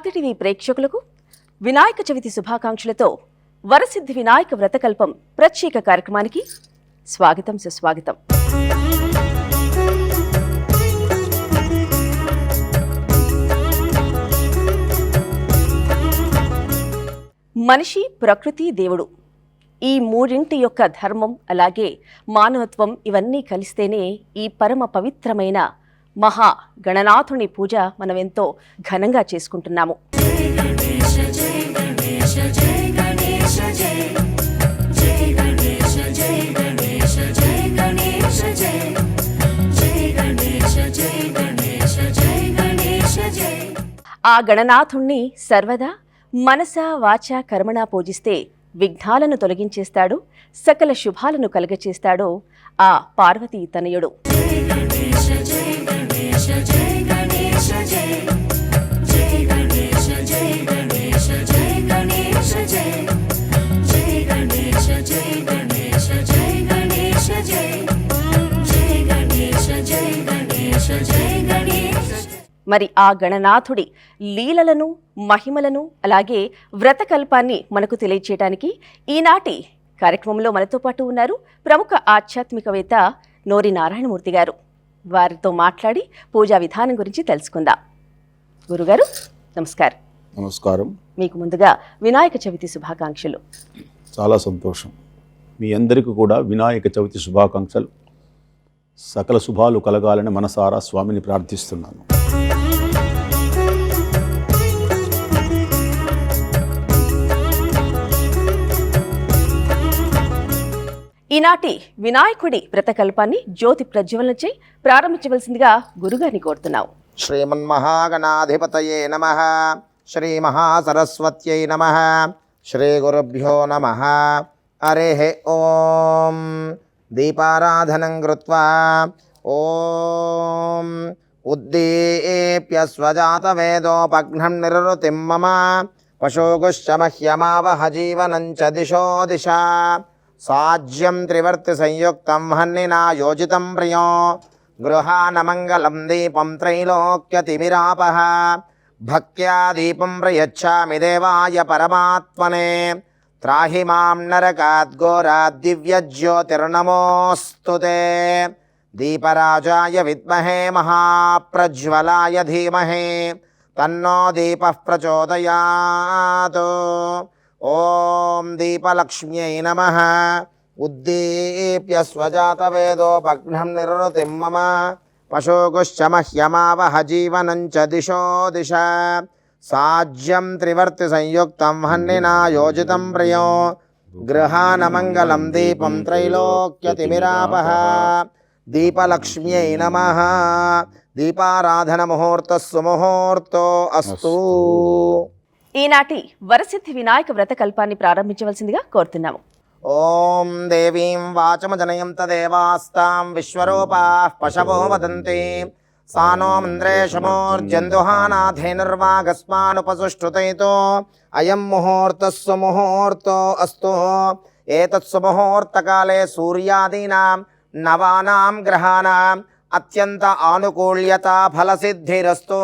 భక్తి టీవీ ప్రేక్షకులకు వినాయక చవితి శుభాకాంక్షలతో వరసిద్ధి వినాయక వ్రతకల్పం ప్రత్యేక కార్యక్రమానికి స్వాగతం సుస్వాగతం. మనిషి, ప్రకృతి, దేవుడు ఈ మూడింటి యొక్క ధర్మం అలాగే మానవత్వం ఇవన్నీ కలిస్తేనే ఈ పరమ పవిత్రమైన మహా గణనాథుని పూజ మనం ఎంతో ఘనంగా చేసుకుంటున్నాము. ఆ గణనాథుణ్ణి సర్వదా మనస వాచ కర్మణ పూజిస్తే విఘ్నాలను తొలగించేస్తాడు, సకల శుభాలను కలుగచేస్తాడు ఆ పార్వతీ తనయుడు. మరి ఆ గణనాథుడి లీలలను, మహిమలను అలాగే వ్రతకల్పాన్ని మనకు తెలియచేయడానికి ఈనాటి కార్యక్రమంలో మనతో పాటు ఉన్నారు ప్రముఖ ఆధ్యాత్మికవేత్త నోరి నారాయణమూర్తి గారు. వారితో మాట్లాడి పూజా విధానం గురించి తెలుసుకుందాం. గురుగారు నమస్కారం. నమస్కారం. మీకు ముందుగా వినాయక చవితి శుభాకాంక్షలు. చాలా సంతోషం. మీ అందరికీ కూడా వినాయక చవితి శుభాకాంక్షలు. సకల శుభాలు కలగాలని మనసారా స్వామిని ప్రార్థిస్తున్నాను. ఈనాటి వినాయకుడి వ్రతకల్పాన్ని జ్యోతి ప్రజ్వలనచే ప్రారంభించవలసిందిగా గురుగారిని కోరుతున్నాం. శ్రీమన్మహాగణాధిపతయే నమః. శ్రీ మహాసరస్వత్యై నమః. శ్రీ గురుభ్యో నమః. హరిః ఓం. దీపారాధనం కృత్వా ఓం ఉద్దీప్య స్వజాతవేదోపఘ్నం నిరృతిం మమ పశోగుశ్చ మహ్యమావహ జీవనం చ దిశో దిశా సాజ్యం త్రివర్తి సంయుక్తం హన్నినా యోజితం ప్రియం గృహానమంగళం దీపం త్రైలోక్యతిమిరాపః భక్త్యా దీపం ప్రయచ్ఛామి దేవాయ పరమాత్మనే త్రాహి మాం నరకాద్ ఘోరాద్ దివ్యజ్యోతిర్నమోऽस्तु తే దీపరాజాయ విద్మహే మహాప్రజ్వలాయ ధీమహి తన్నో దీపః ప్రచోదయాత్. ఓం దీపలక్ష్మ్యై నమః. ఉద్దీప్య స్వజాతవేదోపఘ్నం నిరృతిం మమ పశోగుశ్చ మహ్యమావహ జీవనం చ దిశో దిశా సాజ్యం త్రివర్తి సంయుక్తం హన్నినా యోజితం ప్రియం గృహానమంగళం దీపం త్రైలోక్యతిమిరాపః. దీపలక్ష్మ్యై నమః. దీపారాధన ముహూర్తః సుముహూర్తో అస్తు. ఈనాటి వరసిద్ధి వినాయక వ్రతకల్పాన్ని ప్రారంభించవలసిందిగా కోరుతున్నాము. ఓం దేవీం వాచమజనయం తదేవాస్తాం విశ్వరూపాః పశవో వదంతి సానో మంద్రేషమోర్జందుహానాథేనుర్వాగస్మానుపసుష్ఠుతైతో అయం ముహూర్తః సుముహూర్తో అస్తు. ఏతత్ సుముహూర్తకాలే సూర్యాదీనాం నవానాం గ్రహాణాం అత్యంత ఆనుకూల్యత ఫలసిద్ధిరస్తు.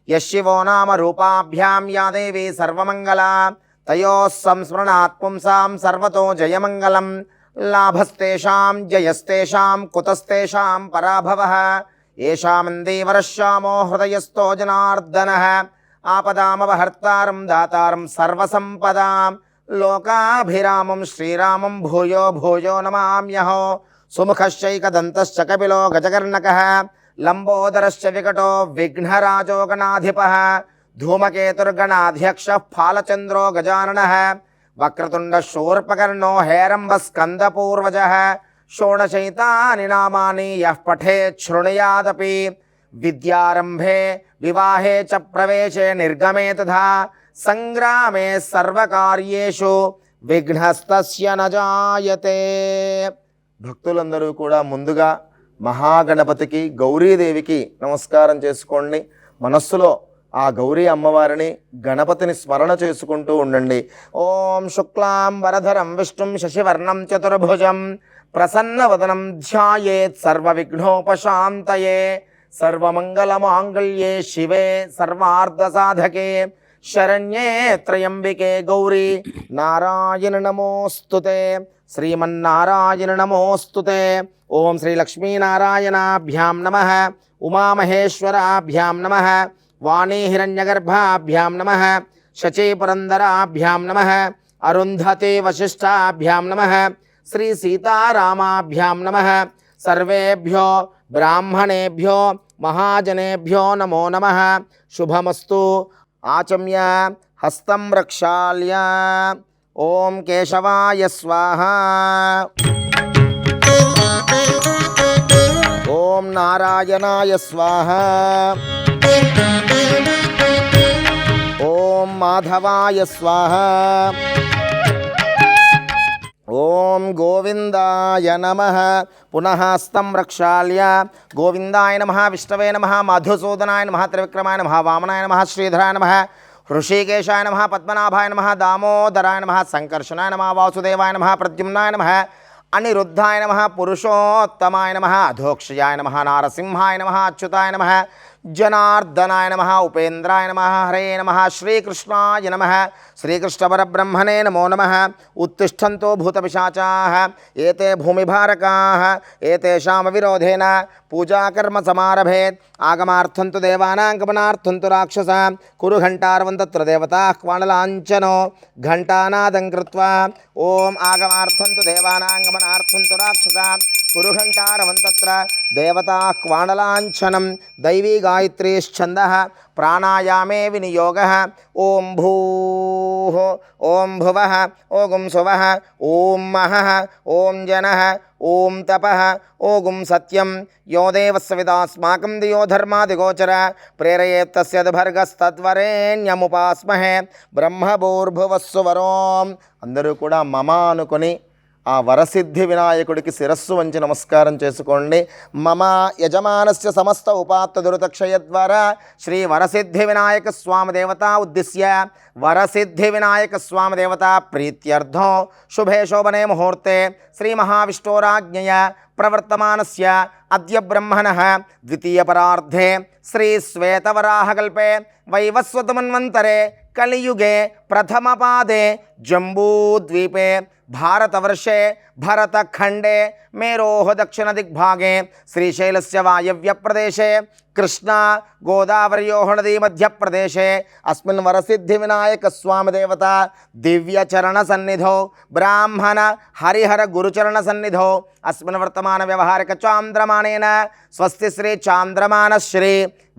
యశివో నామ రూపాభ్యాం యా దేవీ సర్వమంగళ తయోః సంస్మరణాత్ పుంసాం సర్వతో జయమంగళం. లాభస్తేషాం జయస్తేషాం కుతస్తేషాం పరాభవః. ఏషామందేవరశ్యామో హృదయస్థో జనార్దనః ఆపదామపహర్తారం దాతారం సర్వసంపదాం లోకాభిరామం శ్రీరామం భూయో భూయో నమామ్యహో. సుముఖశ్చైకదంతశ్చ కపిలో గజకర్ణకః లంబోదరశ్చ వికటో విఘ్నరాజో గణాధిపః ధూమకేతుర్గణాధ్యక్షః ఫాలచంద్రో గజాననః వక్రతుండ శూర్పకర్ణో హేరంబస్కందపూర్వజः షోడశైతాని నామాని యః పఠేత్ శృణుయాదపి విద్యారంభే వివాహే చ ప్రవేశే నిర్గమే తథా సంగ్రామే సర్వకార్యేషు విఘ్నస్తస్య న జాయతే. భక్తులందరూ కూడా ముందుగా మహాగణపతికి గౌరీదేవికి నమస్కారం చేసుకోండి. మనస్సులో ఆ గౌరీ అమ్మవారిని గణపతిని స్మరణ చేసుకుంటూ ఉండండి. ఓం శుక్లాం వరధరం విష్ణుం శశివర్ణం చతుర్భుజం ప్రసన్నవదనం ధ్యాయేత్ సర్వవిఘ్నోపశాంతయే. సర్వమంగళమాంగళ్యే శివే సర్వార్థసాధకే శరణ్యే త్రయంబికే గౌరీ నారాయణ నమోస్తుతే శ్రీమన్నారాయణ నమోస్తుతే. ఓం శ్రీ లక్ష్మీనారాయణాభ్యాం నమః ఉమామహేశ్వరాభ్యాం నమః వాణీ హిరణ్యగర్భాభ్యాం నమః శచీపురందరాభ్యాం నమః అరుంధతి వశిష్టాభ్యాం నమః శ్రీ సీతారామాభ్యాం నమః. సర్వేభ్యో బ్రాహ్మణేభ్యో మహాజనేభ్యో నమో నమః. శుభమస్తు. ఆచమ్య హస్తం రక్షాల్య. ఓం కేశవాయ స్వాహ. ఓం నారాయణాయ స్వాహ. ఓం మాధవాయ స్వాహ. ఓం గోవిందాయ నమః. పునః హస్తం రక్షాల్య. గోవిందాయ నమః, విష్ణవే నమః, మధుసూదనాయ నమః, త్రివిక్రమాయ నమః, వామనాయ నమః, శ్రీధరాయ నమః, హృషికేశాయ నమః, పద్మనాభాయ నమః, దామోదరాయ నమః, సంకర్షణాయ నమః, వాసుదేవాయ నమః, ప్రద్యుమ్నాయ నమః, అనిరుద్ధాయ నమః, పురుషోత్తమాయ నమః, అధోక్షయాయ నమః, నారసింహాయ నమః, అచ్యుతాయ నమః, జనార్దనాయ నమః, ఉపేంద్రాయ నమః, హరే నమః, శ్రీకృష్ణాయ నమః, శ్రీకృష్ణపరబ్రహ్మణే నమో నమః. ఉత్తిష్టంతో భూతపిశాచాః ఏతే భూమిభారకాః ఏతేషాం విరోధేన పూజాకర్మ సమారభేత్. ఆగమార్థం తు దేవానాం గమనార్థం తు రాక్షసాం కురు ఘంటార్వం తత్ర దేవతాః క్వాణలాంఛనో ఘంటానాదం కృత్వా. ఓం ఆగమార్థం తు దేవానాం గమనార్థం తు రాక్షసాం కురు ఘంటారవం తత్ర దేవతాః క్వాణలాంఛనం. దైవీ గాయత్రీశ్ఛందః ప్రాణాయామే వినియోగః. ఓం భూః ఓం భువః ఓం సువః ఓం మహః ఓం జనః ఓం తపః ఓం సత్యం. యో దేవస్య విదాస్మాకం దియో ధర్మాదిగోచర ప్రేరయేత్తస్యద్భర్గస్తద్వరేణ్యముపాస్మహే బ్రహ్మభూర్భువస్సు వరోం. అందరూ కూడా మమ అనుకొని ఆ వరసిద్ధి వినాయకుడికి శిరస్సు వంచి నమస్కారం చేసుకోండి. మమ యజమానస్య సమస్త ఉపాత్త దురితక్షయ ద్వారా శ్రీ వరసిద్ధి వినాయక స్వామి దేవత ఉద్దిశ్య వరసిద్ధి వినాయక స్వామి దేవత ప్రీత్యర్థం శుభే శోభనే ముహూర్తే శ్రీ మహావిష్ణోరాజ్ఞయ ప్రవర్తమానస్య అద్య బ్రహ్మణః ద్వితీయ పరార్ధే శ్రీ శ్వేతవరాహకల్పే వైవస్వతమన్వంతరే కలియుగే ప్రథమపాదే జంబూద్వీపే భారతవర్షే భరతఖండే మేరోః దక్షిణదిగ్భాగే శ్రీశైలస్య వాయవ్యప్రదేశే కృష్ణా గోదావర్యోః నదీమధ్యప్రదేశే అస్మిన్ వరసిద్ధివినాయకస్వామిదేవత దివ్యచరణసన్నిధౌ బ్రాహ్మణ హరిహర గురుచరణసన్నిధౌ అస్మిన్ వర్తమాన వ్యవహారిక చాంద్రమాణేన స్వస్తి శ్రీ చాంద్రమానశ్రీ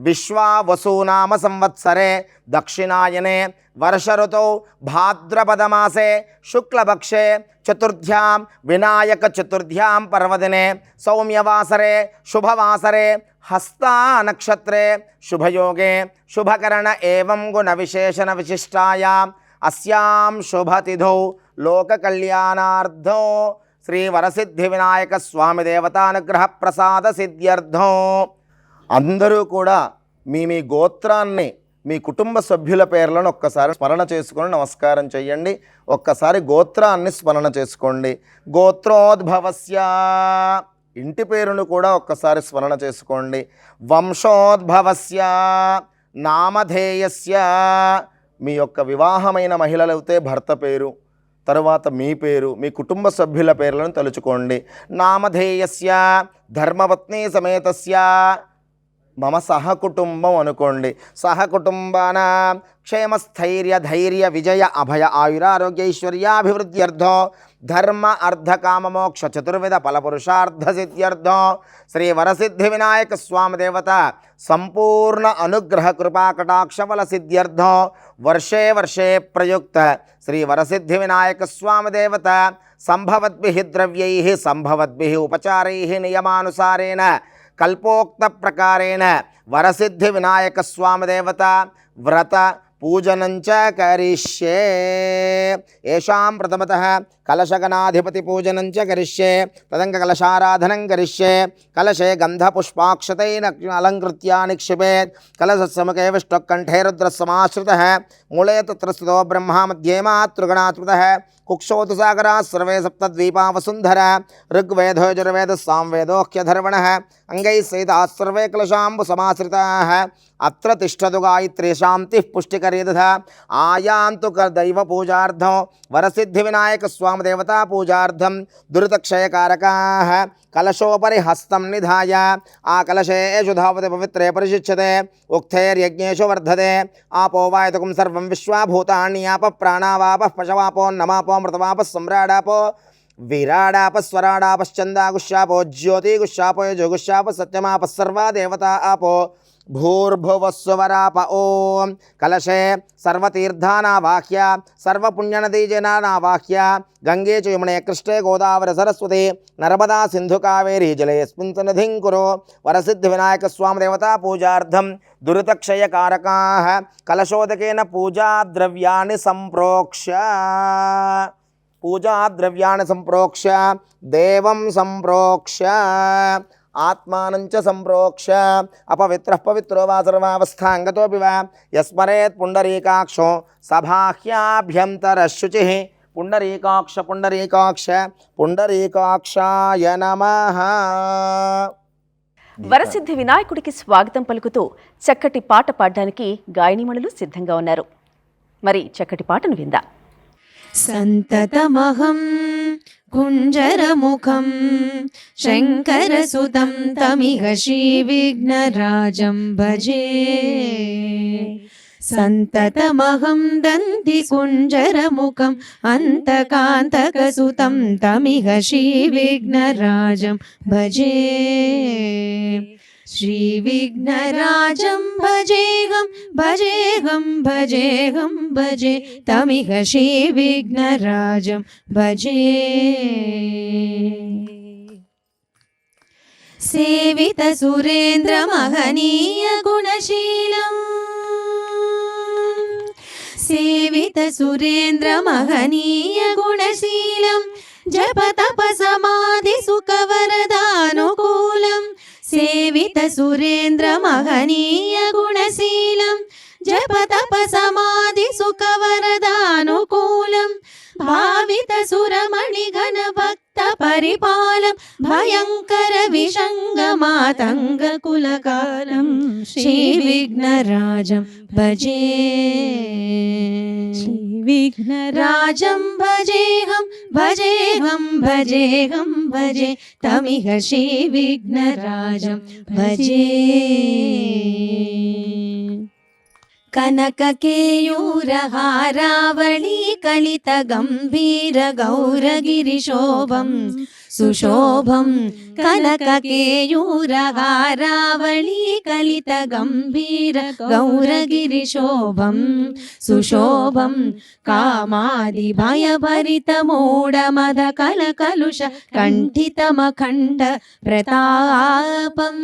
విశ్వావసూనామ సంవత్సరే దక్షిణాయనే వర్షఋతౌ భాద్రపదమాసే శుక్లపక్షే చతుర్థ్యాం వినాయక చతుర్థ్యాం పర్వదినే సౌమ్యవాసరే శుభవాసరే హస్తా నక్షత్రే శుభయోగే శుభకరణ ఏవం గుణ విశేషణ విశిష్టాయాం అస్యాం శుభతిథౌ లోకకళ్యాణార్థం శ్రీ వరసిద్ధి వినాయక స్వామి దేవతానుగ్రహ ప్రసాద సిద్ధ్యర్థం. అందరూ కూడా మీ గోత్రాన్ని మీ కుటుంబ సభ్యుల పేర్లను ఒక్కసారి స్మరణ చేసుకొని నమస్కారం చేయండి. ఒక్కసారి గోత్రాన్ని స్మరణ చేసుకోండి. గోత్రోద్భవస్య ఇంటి పేరును కూడా ఒక్కసారి స్మరణ చేసుకోండి. వంశోద్భవస్య నామధేయస్య మీ యొక్క వివాహమైన మహిళలైతే భర్త పేరు, తరువాత మీ పేరు, మీ కుటుంబ సభ్యుల పేర్లను తలుచుకోండి. నామధేయస్య ధర్మపత్ని సమేతస్య మమ సహకుటుంబం అనుకోండి. సహకుటుంబాన క్షేమస్థైర్య ధైర్య విజయ అభయ ఆయురారోగ్యైశ్వర్యాభివృద్ధ్యర్థం ధర్మ అర్ధకామమోక్ష చతుర్విధ ఫలపురుషార్థ సిద్ధ్యర్థం శ్రీ వరసిద్ధి వినాయక స్వామి దేవత సంపూర్ణ అనుగ్రహ కృపా కటాక్ష ఫల సిద్ధ్యర్థం వర్షే వర్షే ప్రయుక్త శ్రీ వరసిద్ధి వినాయక స్వామి దేవత సంభవద్భిః ద్రవ్యైః సంభవద్భిః ఉపచారైః నియమానుసారేణ కల్పోక్త ప్రకారేణ వరసిద్ధి వినాయక స్వామి దేవత వ్రత పూజనంచ కరిష్యే. ఏషాం ప్రథమతః కలశగణాధిపతి పూజనంచ కరిష్యే. తదంగ కలశారాధనం కరిష్యే. కలశే గంధపుష్పాక్షతైన అలంకృత్య నిక్షిపేత్. కలశస్సముఖే విష్ణుః కంఠే రుద్రः సమాశ్రితः. మూలే తత్ర స్థితో బ్రహ్మా మధ్యే మాతృగణాత్మతः. కుక్షోతు సాగరా సర్వే సప్తద్వీపా వసుంధర ఋగ్వేదో యజుర్వేద సాంవేదోఖ్యధర్వణః అంగైః సహితాः సర్వే కలశాంబు సమాశ్రితాः అత్ర తిష్టతు గాయత్రీ శాంతిః పుష్టికరీ దధా ఆయాంతు దైవ పూజార్థం వరసిద్ధి వినాయక స్వామి దేవతా పూజార్థం దురితక్షయకారకాः కలశోపరి హస్తం నిధాయ ఆ కలశేషు ధావతి పవిత్రే పరిశిచ్యతే ఉక్తైర్యజ్ఞేషు వర్ధతే ఆపో వాయుతకం సర్వం విశ్వాభూతాన్యాప ప్రాణావాపః పశవాపో నమాపో మృతవాపः సమ్రాడాపో విరాడాప స్వరాడాపశ్చందాగుష్యాపో జ్యోతిగుష్యాపో యజుగుష్యాప సత్యమాప సర్వా దేవతా ఆపో భూర్భువస్వరాప ఓం కలశే సర్వతీర్థానావాహ్య సర్వపుణ్యనదీజనానావాహ్య గంగే చ యమునే కృష్ణే గోదావరి సరస్వతి నర్మదా సింధు కావేరీ జలేస్మిన్ సన్నిధిం కురు వరసిద్ధి వినాయక స్వామి దేవతా పూజార్థం దురితక్షయకారకాః కలశోదకేన పూజాద్రవ్యాన్ని సంప్రోక్ష్య దేవం సంప్రోక్ష్య ఆత్మానం చ సంప్రోక్ష్య అపవిత్రః పవిత్రో వా సర్వావస్థాంగతోపి వా యస్మరేత్ పుండరీకాక్షో సభాహ్యాభ్యంతరశుచిః పుండరీకాక్ష పుండరీకాక్షాయ నమః. వరసిద్ధి వినాయకుడికి స్వాగతం పలుకుతూ చక్కటి పాట పాడడానికి గాయనిమణులు సిద్ధంగా ఉన్నారు. మరి చక్కటి పాటను విందా. సంతతమహం కుంజరముఖం శంకరసుతం తమిహ శ్రీవిఘ్నరాజం భజే. సంతతమహం దంతి కుంజరముఖం అంతకాంతకసుతం తమిహ శ్రీవిఘ్నరాజం భజే. శ్రీవిఘ్నరాజం భజేహం భజేహం భజేహం భజే తమిహ శ్రీవిఘ్నరాజం భజే. సేవిత సురేంద్ర మహనీయ గుణశీలం సేవిత సురేంద్ర మహనీయ గుణశీలం జప తప సమాధి సుఖవరదానుకూలం సేవిత సురేంద్ర మహనీయ గుణశీలం జప తప సమాధి సుఖవరదానుకూలం భావిత సురమణి ఘన భక్త పరిపాలం భయంకర విషంగ మాతంగ కులకాలం శ్రీవిఘ్నరాజం భజే. శ్రీవిఘ్నరాజం భజేహం భజేహం భజేహం భజే తమిహ శ్రీవిఘ్నరాజం భజే. కనక కేయూరహారావళీ కలిత గంభీర గౌరగిరి శోభం సుశోభం కనక కేయూరహారావళీ కలిత గంభీర గౌరగిరి శోభం సుశోభం కామాది భయభరిత మూఢమద కలకలుష కంఠితమఖండ ప్రతాపం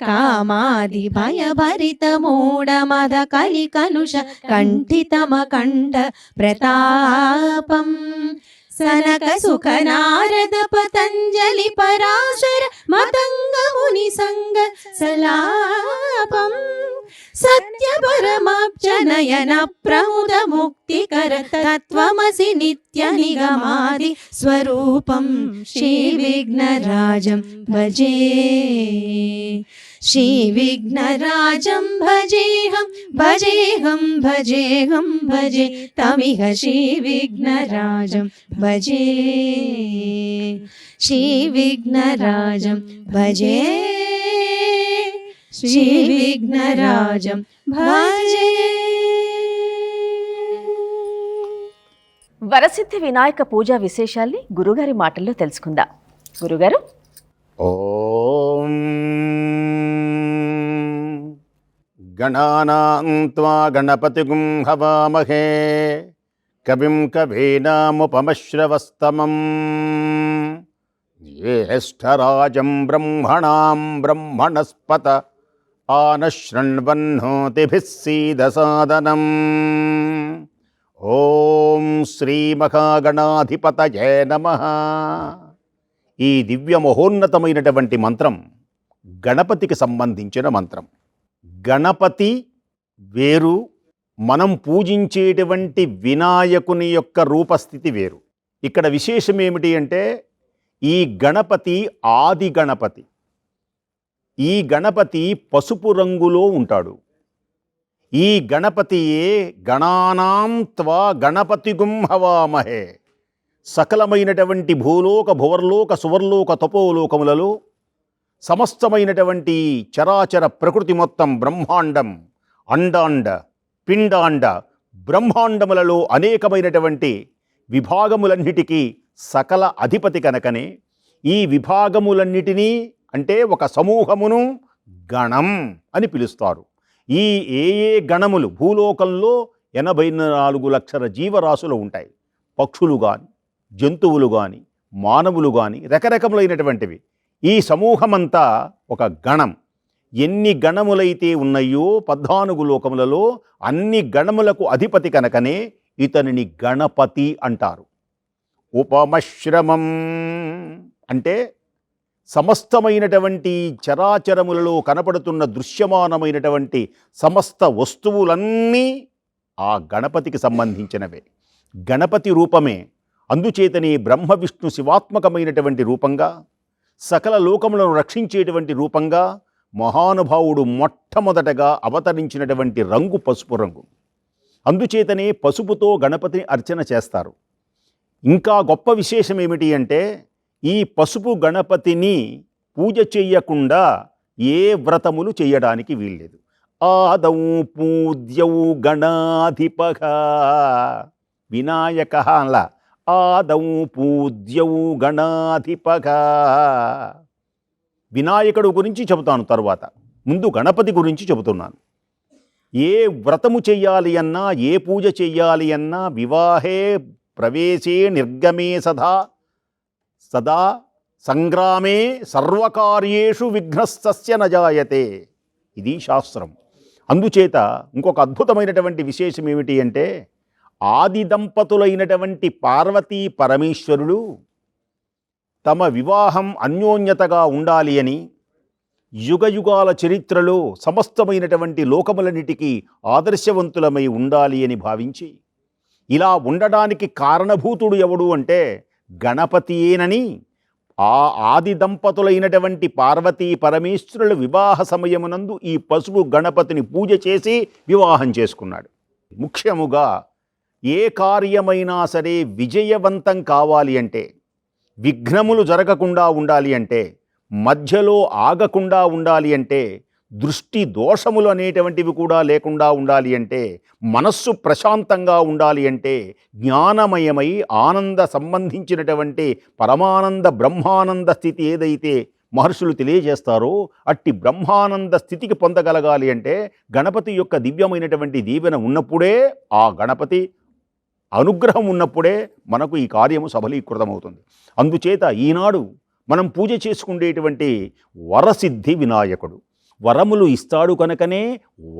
కామాది భయభరిత మూఢమద కలికలుష కంఠితమఖండ ప్రతాపం సనక సుఖ నారద పతంజలి పరాశర మతంగ ముని సంగ సలాపం సత్య పరమాబ్జ నయన ప్రముద ముక్తికర తత్వమసి నిత్య నిగమాది స్వరూపం శ్రీవిఘ్నరాజం భజే. శ్రీవిఘ్నరాజం భజేహం భజేహం భజేహం భజే తమిహ శ్రీవిఘ్నరాజం భజే. శ్రీవిఘ్నరాజం భజే శ్రీవిఘ్నరాజం భజే. వరసిద్ధి వినాయక పూజా విశేషాల్ని గురుగారి మాటల్లో తెలుసుకుందాం. గురుగారు. ఓం గణానాం త్వా గణపతిగుం హవామహే కవిం కవీనాముపమశ్రవస్తమం జ్యేష్ఠరాజం బ్రహ్మణాం బ్రహ్మణస్పత ఆనశృణ్వన్నోతిభిः సీదసాదనం. ఓం శ్రీ మహాగణాధిపతయే నమః. ఈ దివ్య మహోన్నతమైనటువంటి మంత్రం గణపతికి సంబంధించిన మంత్రం. గణపతి వేరు, మనం పూజించేటువంటి వినాయకుని యొక్క రూపస్థితి వేరు. ఇక్కడ విశేషం ఏమిటి అంటే ఈ గణపతి ఆది గణపతి. ఈ గణపతి పసుపు రంగులో ఉంటాడు. ఈ గణపతియే గణానాం త్వా గణపతిగుం హవామహే. సకలమైనటువంటి భూలోక భువర్లోక సువర్లోక తపోలోకములలో సమస్తమైనటువంటి చరాచర ప్రకృతి మొత్తం బ్రహ్మాండం, అండాండ, పిండాండ, బ్రహ్మాండములలో అనేకమైనటువంటి విభాగములన్నిటికీ సకల అధిపతి కనుకనే ఈ విభాగములన్నిటినీ అంటే ఒక సమూహమును గణం అని పిలుస్తారు. ఈ ఏ గణములు భూలోకంలో 84 లక్షల జీవరాశులు ఉంటాయి. పక్షులు కానీ, జంతువులు కానీ, మానవులు కానీ, రకరకములైనటువంటివి. ఈ సమూహమంతా ఒక గణం. ఎన్ని గణములైతే ఉన్నాయో 14 లోకములలో అన్ని గణములకు అధిపతి కనుకనే ఇతనిని గణపతి అంటారు. ఉపమశ్రమం అంటే సమస్తమైనటువంటి చరాచరములలో కనపడుతున్న దృశ్యమానమైనటువంటి సమస్త వస్తువులన్నీ ఆ గణపతికి సంబంధించినవే. గణపతి రూపమే. అందుచేతనే బ్రహ్మ విష్ణు శివాత్మకమైనటువంటి రూపంగా, సకల లోకములను రక్షించేటువంటి రూపంగా మహానుభావుడు మొట్టమొదటగా అవతరించినటువంటి రంగు పసుపు రంగు. అందుచేతనే పసుపుతో గణపతిని అర్చన చేస్తారు. ఇంకా గొప్ప విశేషం ఏమిటి అంటే ఈ పసుపు గణపతిని పూజ చెయ్యకుండా ఏ వ్రతములు చేయడానికి వీల్లేదు. ఆదౌ పూజ్యౌ గణాధిపః వినాయక అలా. ఆదౌ పూజ్యౌ గణాధిపః. వినాయకుడు గురించి చెబుతాను తర్వాత, ముందు గణపతి గురించి చెబుతున్నాను. ఏ వ్రతము చెయ్యాలి అన్నా, ఏ పూజ చెయ్యాలి అన్నా వివాహే ప్రవేశే నిర్గమే సదా సంగ్రామే సర్వకార్యేషు విఘ్నస్తస్య నజాయతే. ఇది శాస్త్రం. అందుచేత ఇంకొక అద్భుతమైనటువంటి విశేషం ఏమిటి అంటే ఆది దంపతులైనటువంటి పార్వతీ పరమేశ్వరుడు తమ వివాహం అన్యోన్యతగా ఉండాలి అని యుగయుగాల చరిత్రలో సమస్తమైనటువంటి లోకములన్నిటికీ ఆదర్శవంతులమై ఉండాలి అని భావించి ఇలా ఉండడానికి కారణభూతుడు ఎవడు అంటే గణపతియేనని ఆ ఆది దంపతులైనటువంటి పార్వతీ పరమేశ్వరుల వివాహ సమయమునందు ఈ పసుపు గణపతిని పూజ చేసి వివాహం చేసుకున్నాడు. ముఖ్యముగా ఏ కార్యమైనా సరే విజయవంతం కావాలి అంటే, విఘ్నములు జరగకుండా ఉండాలి అంటే, మధ్యలో ఆగకుండా ఉండాలి అంటే, దృష్టి దోషములు అనేటువంటివి కూడా లేకుండా ఉండాలి అంటే, మనస్సు ప్రశాంతంగా ఉండాలి అంటే, జ్ఞానమయమై ఆనంద సంబంధించినటువంటి పరమానంద బ్రహ్మానంద స్థితి ఏదైతే మహర్షులు తెలియజేస్తారో అట్టి బ్రహ్మానంద స్థితికి పొందగలగాలి అంటే గణపతి యొక్క దివ్యమైనటువంటి దీవెన ఉన్నప్పుడే, ఆ గణపతి అనుగ్రహం ఉన్నప్పుడే మనకు ఈ కార్యము సఫలీకృతమవుతుంది. అందుచేత ఈనాడు మనం పూజ చేసుకునేటువంటి వరసిద్ధి వినాయకుడు. వరములు ఇస్తాడు కనుకనే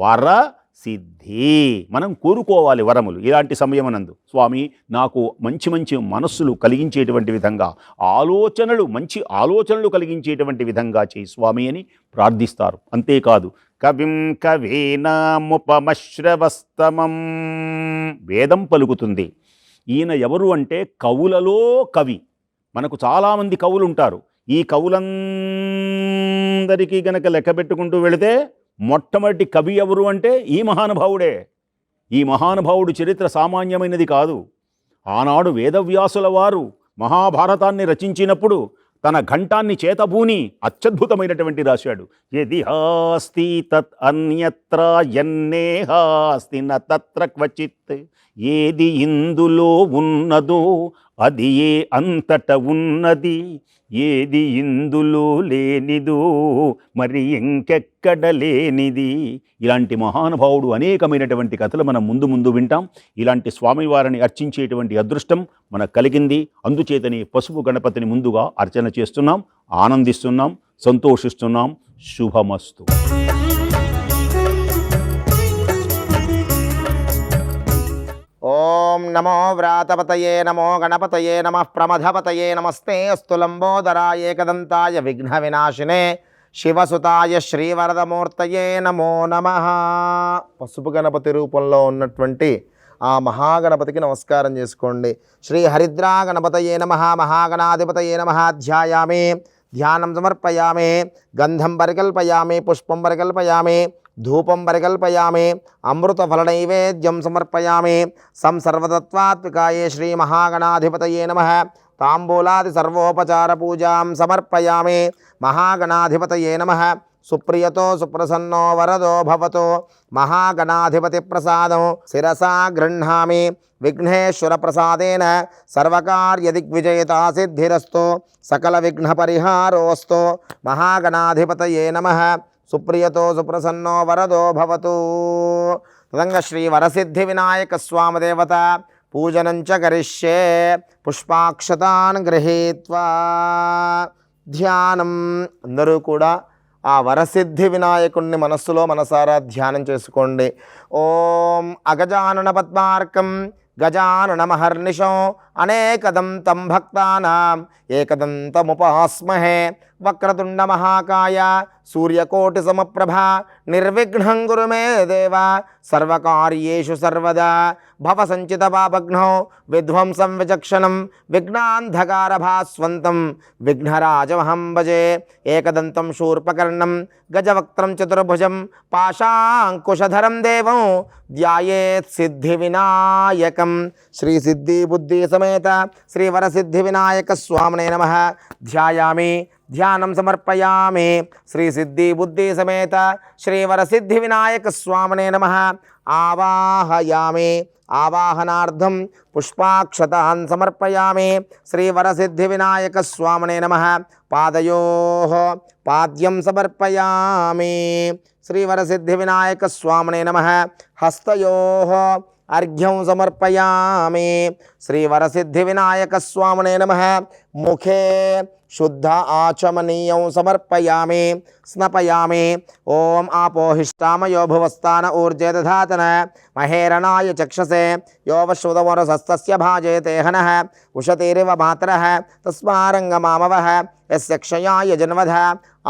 వరసిద్ధి. మనం కోరుకోవాలి వరములు. ఇలాంటి సమయమునందు స్వామి నాకు మంచి మంచి మనస్సులు కలిగించేటువంటి విధంగా మంచి ఆలోచనలు కలిగించేటువంటి విధంగా చేయి స్వామి అని ప్రార్థిస్తారు. అంతేకాదు కవిం కవీనాముపమశ్రవస్తమం వేదం పలుకుతుంది. ఈయన ఎవరు అంటే కవులలో కవి. మనకు చాలామంది కవులు ఉంటారు. ఈ కవులందరికీ గనక లెక్క పెట్టుకుంటూ వెళితే మొట్టమొదటి కవి ఎవరు అంటే ఈ మహానుభావుడే. ఈ మహానుభావుడు చరిత్ర సామాన్యమైనది కాదు. ఆనాడు వేదవ్యాసుల వారు మహాభారతాన్ని రచించినప్పుడు తన ఘంటాన్ని చేతబూని అత్యద్భుతమైనటువంటి రాశాడు. యదిహాస్తి తత్ అన్యత్ర యన్నేహాస్తి న తత్ర క్వచిత్. ఏది ఇందులో ఉన్నదో అది ఏ అంతట ఉన్నది, ఏది ఇందులో లేనిదో మరి ఇంకెక్కడ లేనిది. ఇలాంటి మహానుభావుడు అనేకమైనటువంటి కథలు మనం ముందు ముందు వింటాం. ఇలాంటి స్వామివారిని అర్చించేటువంటి అదృష్టం మనకు కలిగింది. అందుచేతని పసుపు గణపతిని ముందుగా అర్చన చేస్తున్నాం, ఆనందిస్తున్నాం, సంతోషిస్తున్నాం. శుభమస్తు. ఓం నమో వ్రాతపతయే నమో గణపతయే నమః ప్రమథపతయే నమస్తే అస్తు లంబోదరాయ ఏకదంతాయ విఘ్న వినాశినే శివసుతాయ శ్రీవరదమూర్తయే నమో నమః. పసుపు గణపతి రూపంలో ఉన్నటువంటి ఆ మహాగణపతికి నమస్కారం చేసుకోండి. శ్రీ హరిద్రా గణపతయే నమః. మహాగణాధిపతయే నమః. ధ్యాయామి, ధ్యానం సమర్పయామి. గంధం పరికల్పయామి, పుష్పం పరికల్పయామి, ధూపం పరికల్పయామి, అమృతఫలనైవేద్యం సమర్పయామి. సంసర్వతత్వాత్మికాయే శ్రీ మహాగణాధిపతయే నమః. తాంబూలాది సర్వోపచార పూజాం సమర్పయామి. మహాగణాధిపతయే నమః. సుప్రియతో సుప్రసన్నో వరదో భవతో. మహాగణాధిపతి ప్రసాదం శిరసా గృహ్ణామి. విఘ్నేశ్వర ప్రసాదేన సర్వకార్యదిగ్విజయతా సిద్ధిరస్తు. సకల విఘ్న పరిహారోస్తు. మహాగణాధిపతయే నమః. సుప్రియతో సుప్రసన్నో వరదో భవతు. తదంగ శ్రీ వరసిద్ధి వినాయక స్వామి దేవత పూజనం చ కరిష్యే. పుష్పాక్షతాన్ గృహీత్వా ధ్యానం. అందరూ కూడా ఆ వరసిద్ధి వినాయకుణ్ణి మనస్సులో మనసారా ధ్యానం చేసుకోండి. ఓం అగజానన పద్మార్కం గజాననమహర్నిశం అనేకదంతం భక్తానాం ఏకదంతముపాస్మహే. వక్రతుండ మహాకాయ సూర్యకోటి సమప్రభ నిర్విఘ్నం గురు మే దేవ సర్వకార్యేషు సర్వదా. భవ సంచిత పాపఘ్నో విధ్వంసం విచక్షణం విఘ్నాంధకార భాస్వంతం విఘ్నరాజమహం భజే. ఏకదంతం శూర్పకర్ణం గజవక్త్రం చతుర్భుజం పాశాంకుశధరం దేవం ధ్యాయేత్ సిద్ధి వినాయకం. శ్రీ సిద్ధి బుద్ధి సమేత శ్రీ వరసిద్ధి వినాయక స్వామినే నమః. ధ్యాయామి, ధ్యానం సమర్పయామి. శ్రీ సిద్ధి బుద్ధి సమేత శ్రీ వరసిద్ధి వినాయక స్వామినే నమః. ఆవాహయామి, ఆవాహనార్థం పుష్పాక్షతాన్ సమర్పయామి. శ్రీ వరసిద్ధి వినాయక స్వామినే నమః. పాదయోః పాద్యం సమర్పయామి. శ్రీ వరసిద్ధి వినాయక స్వామినే నమః. హస్తయోః అర్ఘ్యం సమర్పయామి. శ్రీ వరసిద్ధి వినాయక స్వామినే నమః. ముఖే శుద్ధ ఆచమనీయం సమర్పయామి. స్నపయామి. ఓం ఆపోహిష్టామయో భువస్థాన ఊర్జే దధాతన మహేరణాయ చక్షసే యో వశ్రుతమరసస్తస్య భాజయతే హనః ఉషతేరివ మాతరః తస్మారంగమామవః యస్య క్షయాయ జన్మధ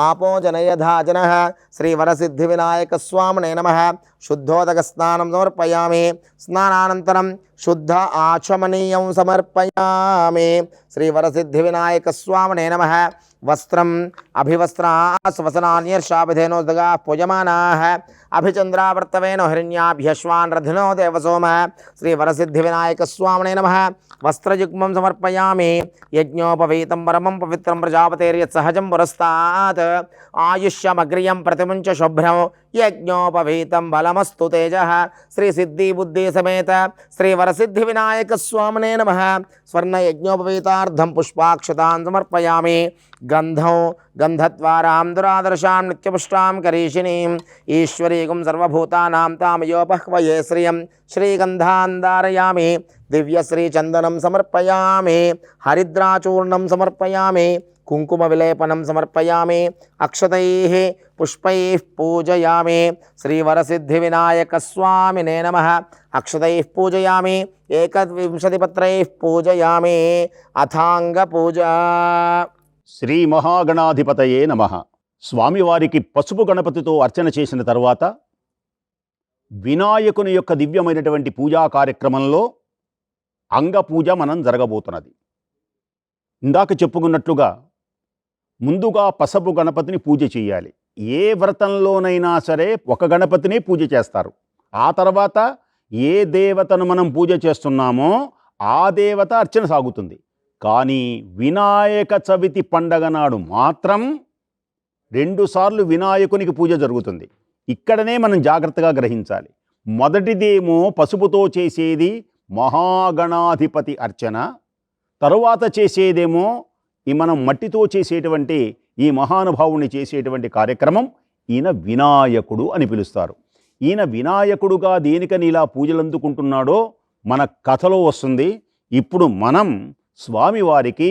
ఆపో జనయధా జనః. శ్రీ వరసిద్ధి వినాయక స్వామినే నమః. శుద్ధోదక స్నానం సమర్పయామి. స్నానానంతరం శుద్ధ ఆచమనీయం సమర్పయామి. శ్రీ వరసిద్ధి వినాయక స్వామినే నమః. వస్త్రం అభివస్త్రా స్వసనాన్యర్షాభిధేనోదగా పూజమానాః. అభిచంద్రావర్తవేనో హిరణ్యాభ్యశ్వాన్ రథినో దేవసోమ. శ్రీ వరసిద్ధి వినాయక స్వామినే నమః. వస్త్రయుగ్మం సమర్పయామి. యజ్ఞోపవీతం పరమం పవిత్రం ప్రజాపతేర్యత్ సహజం పురస్తాత్. ఆయుష్యమగ్రియం ప్రతిముంచ శుభ్రం యజ్ఞోపవీతం బలమస్తు తేజః. శ్రీ సిద్ధి బుద్ధి సమేత శ్రీ వరసిద్ధి వినాయక స్వామినే నమః. స్వర్ణ యజ్ఞోపవీతార్థం పుష్పాక్షతాన్ సమర్పయామి. గంధం గంధద్వారాం దురాదర్శాం నిత్యపుష్టాం కరీషిణీం ఈశ్వరీకం సర్వభూతానాం తామయోపహ్వయే శ్రియం శ్రీగంధాన్ ధారయామి. దివ్యశ్రీచందనం సమర్పయామి. హరిద్రాచూర్ణం సమర్పయామి. కుంకుమ విలేపనం సమర్పయామి. అక్షతైః పుష్పైః పూజయామి. శ్రీ వరసిద్ధి వినాయక స్వామినే నమః. అక్షతైః పూజయామి. 21 పత్రైః పూజయామి. అథాంగ పూజ. శ్రీ మహాగణాధిపతయే నమః. స్వామివారికి పసుపు గణపతితో అర్చన చేసిన తర్వాత వినాయకుని యొక్క దివ్యమైనటువంటి పూజా కార్యక్రమంలో అంగపూజ మనం జరగబోతున్నది. ఇందాక చెప్పుకున్నట్లుగా ముందుగా పసుపు గణపతిని పూజ చేయాలి. ఏ వ్రతంలోనైనా సరే ఒక గణపతిని పూజ చేస్తారు. ఆ తర్వాత ఏ దేవతను మనం పూజ చేస్తున్నామో ఆ దేవత అర్చన సాగుతుంది. కానీ వినాయక చవితి పండగ నాడు మాత్రం 2 సార్లు వినాయకునికి పూజ జరుగుతుంది. ఇక్కడనే మనం జాగ్రత్తగా గ్రహించాలి. మొదటిదేమో పసుపుతో చేసేది మహాగణాధిపతి అర్చన, తరువాత చేసేదేమో మనం మట్టితో చేసేటువంటి ఈ మహానుభావుని చేసేటువంటి కార్యక్రమం ఈయన వినాయకుడు అని పిలుస్తారు. ఈయన వినాయకుడుగా దేనికని ఇలా పూజలు అందుకుంటున్నాడో మన కథలో వస్తుంది. ఇప్పుడు మనం స్వామివారికి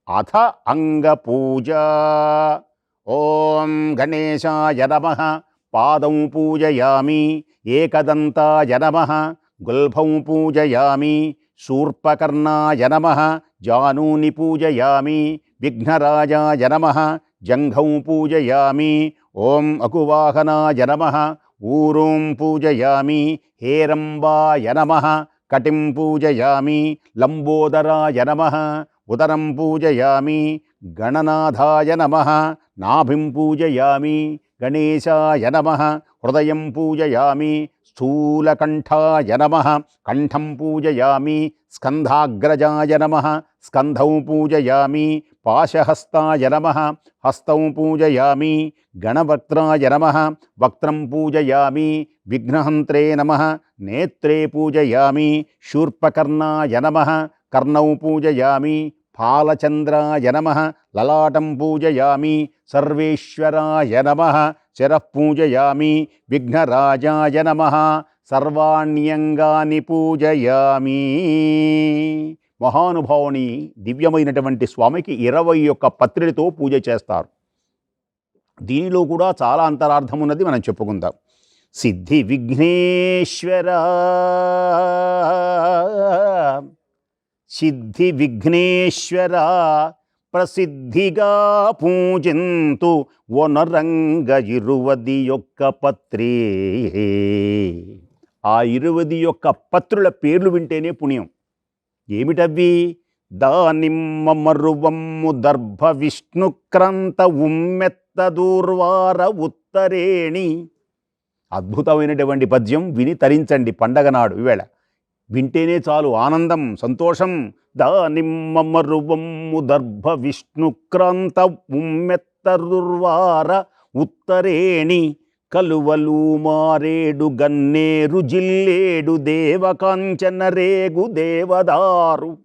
అథ అంగ పూజ. ఓం గణేశాయ నమః. పాదం పూజయామి. ఏకదంతాయ నమః. గుల్భం పూజయామి. శూర్పకర్ణాయ నమః. జానూని పూజయామి. విఘ్నరాజాయ నమః. జంఘం పూజయామి. ఓం అకువాహనాయ నమః. ఊరుం పూజయామి. హేరంబాయ నమః. కటిం పూజయామి. లంబోదరాయ నమః. ఉదరం పూజయామి. గణనాథాయ నమః. నాభిం పూజయామి. గణేశాయ నమః. హృదయం పూజయామి. స్థూలకంఠాయ నమః. కంఠం పూజయామి. స్కంధాగ్రజాయ నమః. స్కంధం పూజయామి. పాశహస్తాయ నమః. హస్తం పూజయామి. గణవక్త్రాయ నమః. వక్త్రం పూజయామి. విఘ్నహంత్రే నమః. నేత్రే పూజయామి. శూర్పకర్ణాయ నమః. కర్ణౌ పూజయామి. ఫాలచంద్రాయ నమః. లలాటం పూజయామి. సర్వేశ్వరాయ నమః. శిరః పూజయామి. విఘ్నరాజాయ నమః. సర్వాణ్యంగాని పూజయామి. మహానుభావుని దివ్యమైనటువంటి స్వామికి 21 పత్రిలతో పూజ చేస్తారు. దీనిలో కూడా చాలా అంతరార్థం ఉన్నది, మనం చెప్పుకుందాం. సిద్ధి విఘ్నేశ్వర, సిద్ధి విఘ్నేశ్వర ప్రసిద్ధిగా పూజింతు వనరంగ 21 పత్రే. ఆ 21 పత్రుల పేర్లు వింటేనే పుణ్యం. ఏమిటవి? దానిమ్మ మరువమ్ము దర్భ విష్ణుక్రాంత ఉమ్మెత్త దూర్వార ఉత్తరేణి. అద్భుతమైనటువంటి పద్యం, విని తరించండి పండగ నాడు. ఈవేళ వింటేనే చాలు ఆనందం, సంతోషం. దానిమ్మ మరువమ్ము దర్భ విష్ణుక్రాంత ఉమ్మెత్త దుర్వార ఉత్తరేణి. కలువలు మారేడు గన్నేరు జిల్లేడు దేవకాంచన రేగు దేవదారు.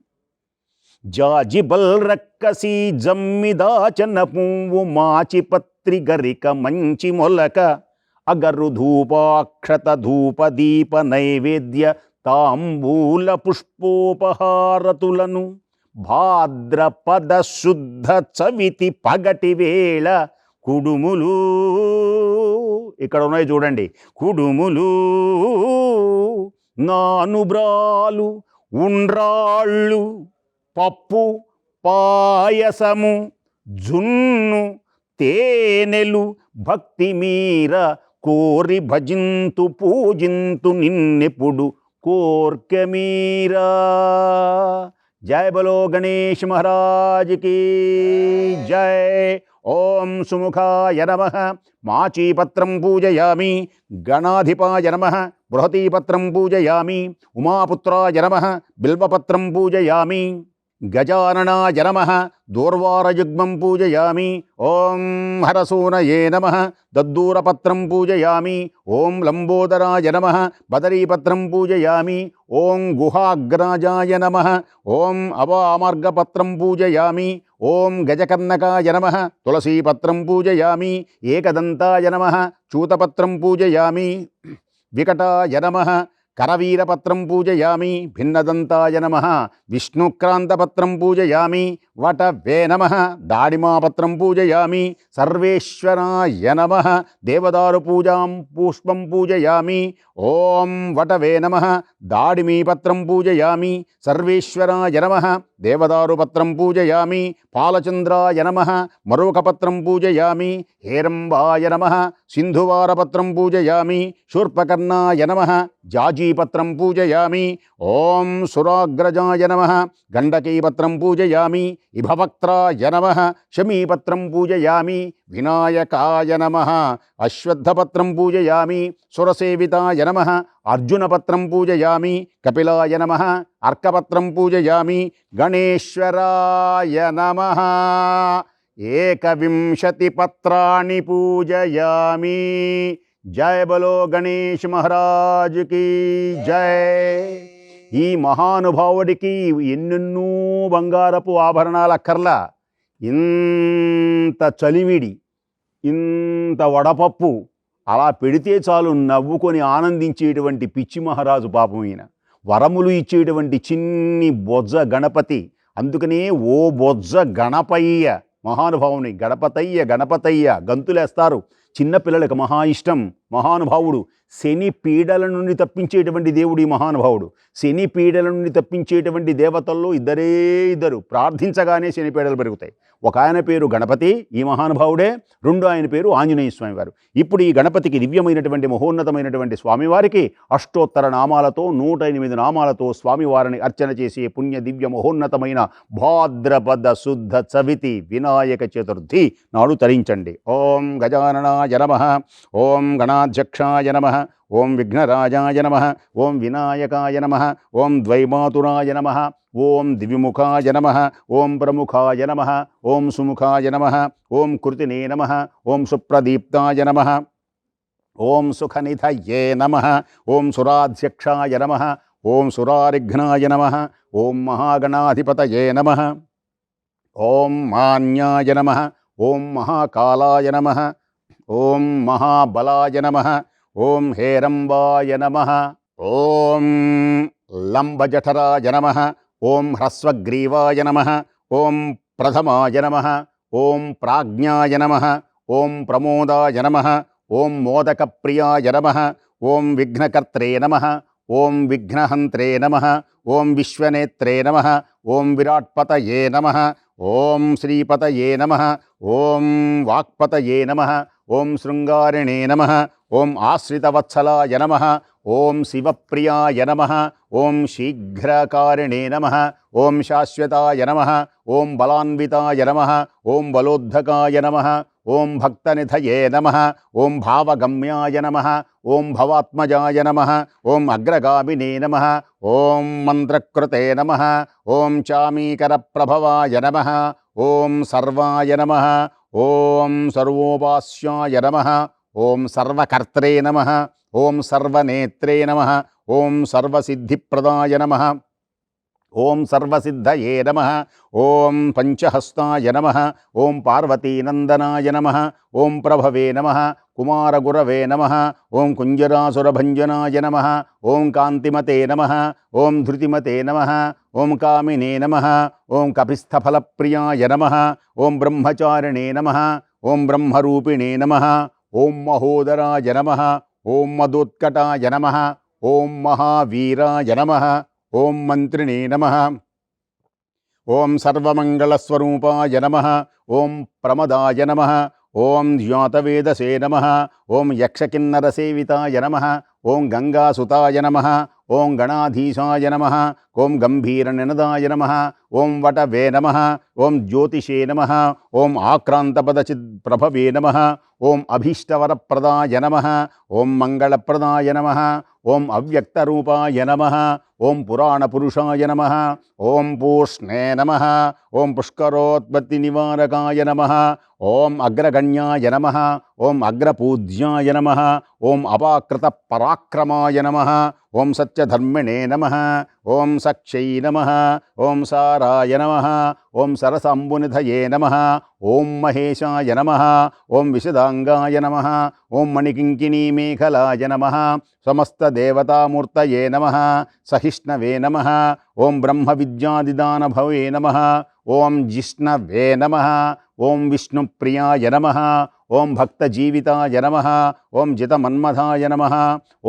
జాజిబల్ రక్కసి జమ్మిదాచన పువ్వు మాచిపత్రి గరిక మంచి మొలక. అగరు ధూపాక్షత ధూప దీప నైవేద్య తాంబూల పుష్పోపహారతులను. భాద్రపద శుద్ధ చవితి పగటి వేళ కుడుములు. ఇక్కడ ఉన్నాయి చూడండి. కుడుములు, నానుబ్రాలు, ఉండ్రాళ్ళు, పప్పు, పాయసము, జున్ను, తేనెలు భక్తి మీర కోరి భజింతు పూజింతు నిన్నెప్పుడు కోర్కె మీరా. జయ బలో గణేష్ మహారాజ్కి జయ. ఓం సుముఖాయ నమః. మాచీపత్రం పూజయామి. గణాధిపాయ నమః. బృహతీపత్రం పూజయామి. ఉమాపుత్రాయ నమః. బిల్వపత్రం పూజయామి. గజాననాయ నమః. దూర్వారయుగ్మం పూజయామి. ఓం హరసూనయే నమః. దద్దూరపత్రం పూజయామి. ఓం లంబోదరాయ నమః. బదరీపత్రం పూజయామి. ఓం గుహాగ్రాజాయ నమః. ఓం అవామార్గపత్రం పూజయామి. ఓం గజకర్ణకాయ నమః. తులసీపత్రం పూజయామి. ఏకదంతాయ నమః. చూతపత్రం పూజయామి. వికటాయ నమః. కరవీరపత్రం పూజయామి. భిన్నదంతాయ నమః. విష్ణుక్రాంతపత్రం పూజయామి. వటవే నమః. దాడిమాపత్రం పూజయామి. సర్వేశ్వరాయ నమః. దేవదారు పూజాం పుష్పం పూజయామి. ఓం వటవే నమః. దాడిమీపత్రం పూజయామి. సర్వేశ్వరాయ నమః. దేవదారుపత్రం పూజయామి. పాలచంద్రాయ నమః. మరూకపత్రం పూజయామి. హేరంబాయ నమః. సింధువారపత్రం పూజయామి. శూర్పకర్ణాయ నమః. జాజీపత్రం పూజయామి. ఓం సురాగ్రజాయ నమః. గండకీపత్రం పూజయామి. ఇభవక్త్రాయ నమః. శమీపత్రం పూజయామి. వినాయకాయ నమః. అశ్వత్థపత్రం పూజయామి. సురసేవితాయ నమః. అర్జునపత్రం పూజయామి. కపిలాయ నమః. అర్కపత్రం పూజయామి. గణేశ్వరాయ నమః. 21 పత్రాణి పూజయామి. జయ బలో గణేష్ మహారాజ్కి జయ. ఈ మహానుభావుడికి ఎన్నెన్నో బంగారపు ఆభరణాలు అక్కర్లా. ఇంత చలివిడి, ఇంత వడపప్పు అలా పెడితే చాలు నవ్వుకొని ఆనందించేటువంటి పిచ్చి మహారాజు పాపం ఈయన. వరములు ఇచ్చేటువంటి చిన్ని బొజ్జ గణపతి. అందుకనే ఓ బొజ్జ గణపయ్య మహానుభావుని. గణపతయ్య గణపతయ్య గంతులేస్తారు. చిన్నపిల్లలకు మహా ఇష్టం. మహానుభావుడు. శని పీడల నుండి తప్పించేటువంటి దేవుడు ఈ మహానుభావుడు. శని పీడల నుండి తప్పించేటువంటి దేవతల్లో ఇద్దరు ప్రార్థించగానే శని పీడలు పెరుగుతాయి. ఒక ఆయన పేరు గణపతి, ఈ మహానుభావుడే. రెండు ఆయన పేరు ఆంజనేయ స్వామి వారు. ఇప్పుడు ఈ గణపతికి దివ్యమైనటువంటి మహోన్నతమైనటువంటి స్వామివారికి అష్టోత్తర నామాలతో 108 నామాలతో స్వామివారిని అర్చన చేసే పుణ్య దివ్య మహోన్నతమైన భాద్రపద శుద్ధ చవితి వినాయక చతుర్థి నాడు తరించండి. ఓం గజాననాయ నమః, ఓం గణాధ్యక్షాయ నమః, ఓం విఘ్నరాజాయ నమః, ఓం వినాయకాయ నమః, ఓం ద్వైమాతురాయ నమః, ఓం దివిముఖాయ నమః, ఓం ప్రముఖాయ నమః, ఓం సుముఖాయ నమః, ఓం కృతినే నమః, ఓం సుప్రదీప్తాయ నమః, ఓం సుఖనిధయే నమః, ఓం సురాధ్యక్షాయ నమః, ఓం సురారిఘ్నాయ నమః, ఓం మహాగణాధిపతయే నమః, ఓం మాన్యాయ నమః, ఓం మహాకాలాయ నమః, ఓం మహాబలాయ నమః, ఓం హేరంబాయ నమః, ఓం లంబజఠరాయ నమః, ఓం హ్రస్వగ్రీవాయ నమః, ఓం ప్రథమాయ నమః, ఓం ప్రాజ్ఞాయ నమః, ఓం ప్రమోదాయ నమః, ఓం మోదకప్రియాయ నమః, ఓం విఘ్నకర్త్రే నమః, ఓం విఘ్నహంత్రే నమః, ఓం విశ్వనేత్రే నమః, ఓం విరాట్పతయే నమః, ఓం శ్రీపతయే నమః, ఓం వాక్పతయే నమః, ఓం శృంగారిణే నమః, ఓం ఆశ్రితవత్సలాయ నమః, ఓం శివప్రియాయ నమః, ఓం శీఘ్రకారిణే నమః, ఓం శాశ్వతాయ నమః, ఓం బలాన్వితాయ నమః, ఓం బలోద్ధకాయ నమః, ఓం భక్తనిధయే నమః, ఓం భావగమ్యాయ నమః, ఓం భవాత్మజాయ నమః, ఓం అగ్రగామినే నమః, ఓం మంత్రకృతే నమః, ఓం చామీకరప్రభవాయ నమః, ఓం సర్వాయ నమః, ఓం సర్వోపాస్యాయ నమః, ఓం సర్వకర్త్రే నమః, ఓం సర్వనేత్రే నమః, ఓం సర్వసిద్ధిప్రదాయ నమః, ఓం సర్వసిద్ధయే నమః, ఓం పంచహస్తాయ నమః, ఓం పార్వతీనందనాయ నమః, ఓం ప్రభవే నమః, కుమారగురవే నమః, ఓం కుంజరాసురభంజనాయ నమః, ఓం కాంతిమతే నమః, ఓం ధృతిమతే నమః, ఓం కామినే నమః, ఓం కపిస్థఫలప్రియాయ నమః, ఓం బ్రహ్మచారిణే నమః, ఓం బ్రహ్మరూపిణే నమః, ఓం మహోదరాయ నమః, ఓం మదోత్కటాయ నమః, ఓం మహావీరాయ నమః, ఓం మంత్రిణే నమః, ఓం సర్వమంగళస్వరూపాయ నమః, ఓం ప్రమదాయ నమః, ఓం జ్ఞాతవేదసే నమః, ఓం యక్షకిన్నరసేవితాయ నమః, ఓం గంగాసుతాయ నమః, ఓం గణాధీశాయ నమః, ఓం గంభీరనినదాయ నమః, ఓం వటవే నమః, ఓం జ్యోతిషే నమః, ఓం ఆక్రాంతపదచిత్ప్రభవే నమః, ఓం అభీష్టవరప్రదాయ నమః, ఓం మంగళప్రదాయ నమః, ఓం అవ్యక్తరూపాయ నమః, ఓం పురాణపురుషాయ నమః, ఓం పూష్ణే నమః, ఓం పుష్కరోత్పత్తినివారకాయ నమః, ఓం అగ్రగణ్యాయ నమః, ఓం అగ్రపూజ్యాయ నమః, ఓం అపాకృత పరాక్రమాయ నమః, ఓం సత్యధర్మిణే నమః, ఓం సక్షై నమః, ఓం సారాయ నమః, ఓం సరసాంబునిధయే నమః, ఓం మహేశాయ నమః, ఓం విశదాంగాయ నమః, ఓం మణికింకిణీమేఖలాయ నమః, సమస్తదేవతామూర్తయే నమః, సహిష్ణవే నమః, ఓం బ్రహ్మవిద్యాదిదానభవే నమః, ఓం జిష్ణవే నమః, ఓం విష్ణుప్రియాయ నమః, ఓం భక్తజీవితాయ నమః, ఓం జితమన్మథాయ నమః,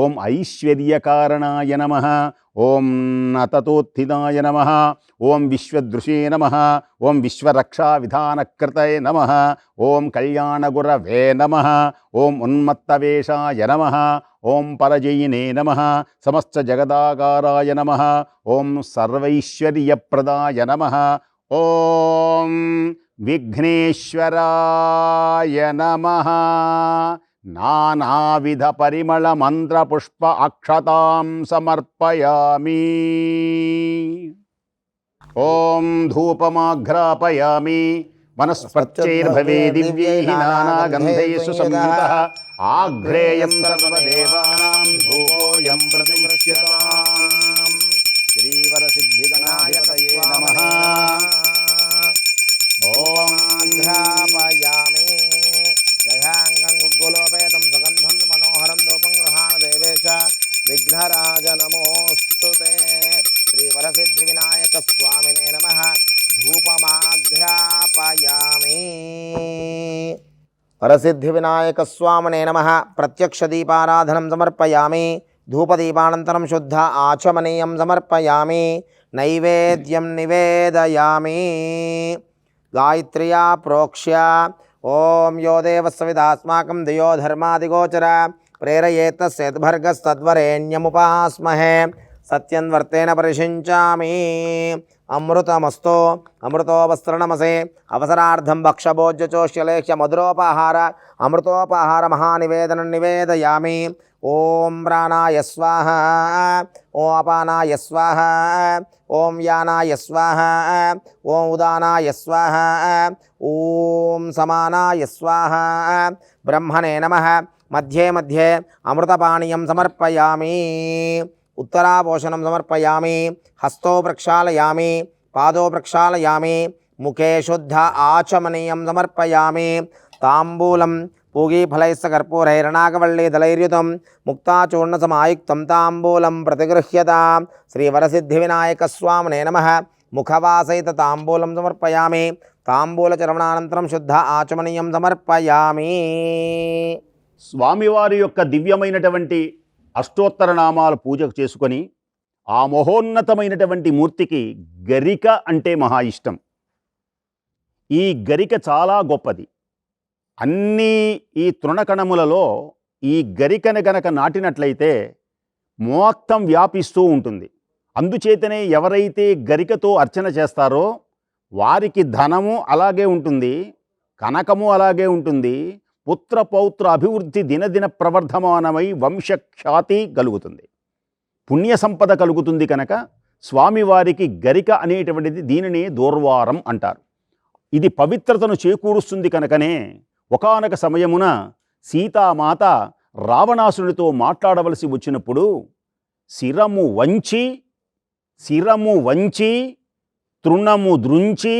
ఓం ఐశ్వర్యకారణాయ నమః, ఓం నతతోత్థితాయ నమః, ఓం విశ్వదృశే నమః, ఓం విశ్వరక్షావిధానకృతయే నమః, ఓం కళ్యాణగురవే నమః, ఓం ఉన్మత్తవేషాయ నమః, ఓం పరజయినే నమః, సమస్త జగదాకారాయ నమః, ఓం సర్వైశ్వర్యప్రదాయ నమః, ఓం విఘ్నేశ్వరాయ నమః. నానావిధ పరిమళ మంత్ర పుష్ప అక్షతాం సమర్పయామి. ఓం ధూపమాఘ్రాపయామి. వనస్పత్యైర్భవే దివ్యైః నానాగంధైః సుసంయుతః ఆఘ్రేయం సర్వదేవానాం ధూపోయం ప్రతిగృహ్యతాం. శ్రీవరసిద్ధిగణాధిపతయే నమః. ఓం ఆఘ్రాపయామి. దయాంగం గుగ్గులోపేతం సుగంధం మనోహరం రూపం గృహాణ దేవేశ విఘ్నరాజ నమోస్తుతే. శ్రీవరసిద్ధి వినాయక స్వామినే నమ. 'ధూపమాఘ్రాపయామి. వరసిద్ధి వినాయక స్వామినే నమః. ప్రత్యక్ష దీపారాధనం సమర్పయామి. ధూపదీపానంతరం శుద్ధ ఆచమనీయం సమర్పయామి. నైవేద్యం నివేదయామి. గాయత్ర్యా ప్రోక్ష్య ఓం యో దేవస్సవిదాస్మాకం దియో ధర్మాదిగోచర ప్రేరయేత్తస్యద్భర్గస్తద్వరేణ్యముపాస్మహే సత్యన్వర్తేన పరిషించామి. అమృతమస్తో అమృతోపస్త్రణమసే అవసరార్థం భక్షభోజ్యచోష్యలేఖ్య మధురోపహార అమృతోపహార మహానివేదనం నివేదయామి. ఓం ప్రాణాయ స్వాహ, ఓం అపానాయ స్వాహ, ఓం యానాయ స్వాహ, ఓం ఉదానాయ స్వాహ, ఓం సమానాయ స్వాహ. బ్రహ్మణే నమః. మధ్యే మధ్యే అమృతపానీయం సమర్పయామి. ఉత్తరాపోషణం సమర్పయామి. హస్తో ప్రక్షాళయామి. పాదో ప్రక్షాళయామి. ముఖే శుద్ధ ఆచమనీయం సమర్పయామి. తాంబూలం పూగీఫలైస్స కర్పూరైర్నాగవల్లీదళైర్యుతం ముక్తాచూర్ణసమాయుక్తం తాంబూలం ప్రతిగృహ్యతాం. శ్రీవరసిద్ధివినాయకస్వామినే నమః. ముఖవాసైత తాంబూలం సమర్పయామి. తాంబూలచరవణానంతరం శుద్ధ ఆచమనీయం సమర్పయామి. స్వామివారి యొక్క దివ్యమైనటువంటి అష్టోత్తర నామాల పూజ చేసుకొని ఆ మహోన్నతమైనటువంటి మూర్తికి గరిక అంటే మహా ఇష్టం. ఈ గరిక చాలా గొప్పది. అన్నీ ఈ తృణకణములలో ఈ గరికను గనక నాటినట్లయితే మొత్తం వ్యాపిస్తూ ఉంటుంది. అందుచేతనే ఎవరైతే గరికతో అర్చన చేస్తారో వారికి ధనము అలాగే ఉంటుంది, కనకము అలాగే ఉంటుంది, పుత్ర పౌత్ర అభివృద్ధి దినదిన ప్రవర్ధమానమై వంశఖ్యాతి కలుగుతుంది, పుణ్య సంపద కలుగుతుంది. కనుక స్వామివారికి గరిక అనేటువంటిది దీనిని దూర్వారం అంటారు. ఇది పవిత్రతను చేకూరుస్తుంది. కనుకనే ఒకానొక సమయమున సీతామాత రావణాసునితో మాట్లాడవలసి వచ్చినప్పుడు శిరము వంచి తృణము ద్రుంచి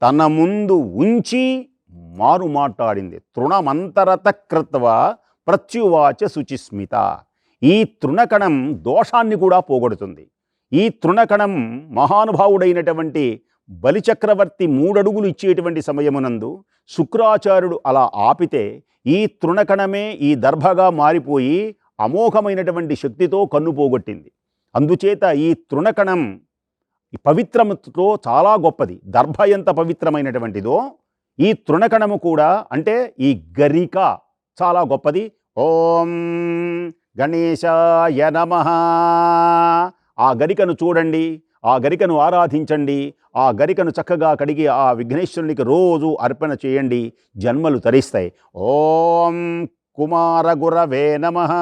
తన ముందు ఉంచి మారు మాట్లాడింది. తృణమంతరత కృత్వ ప్రత్యువాచ శుచిస్మిత. ఈ తృణకణం దోషాన్ని కూడా పోగొడుతుంది. ఈ తృణకణం మహానుభావుడైనటువంటి బలిచక్రవర్తి 3 అడుగులు ఇచ్చేటువంటి సమయమునందు శుక్రాచార్యుడు అలా ఆపితే ఈ తృణకణమే ఈ దర్భగా మారిపోయి అమోఘమైనటువంటి శక్తితో కన్ను పోగొట్టింది. అందుచేత ఈ తృణకణం పవిత్రముతో చాలా గొప్పది. దర్భ ఎంత పవిత్రమైనటువంటిదో ఈ తృణకణము కూడా, అంటే ఈ గరిక చాలా గొప్పది. ఓం గణేశాయ నమః. ఆ గరికను చూడండి, ఆ గరికను ఆరాధించండి, ఆ గరికను చక్కగా కడిగి ఆ విఘ్నేశ్వరునికి రోజు అర్పణ చేయండి, జన్మలు తరిస్తాయి. ఓం కుమారగురవే నమః.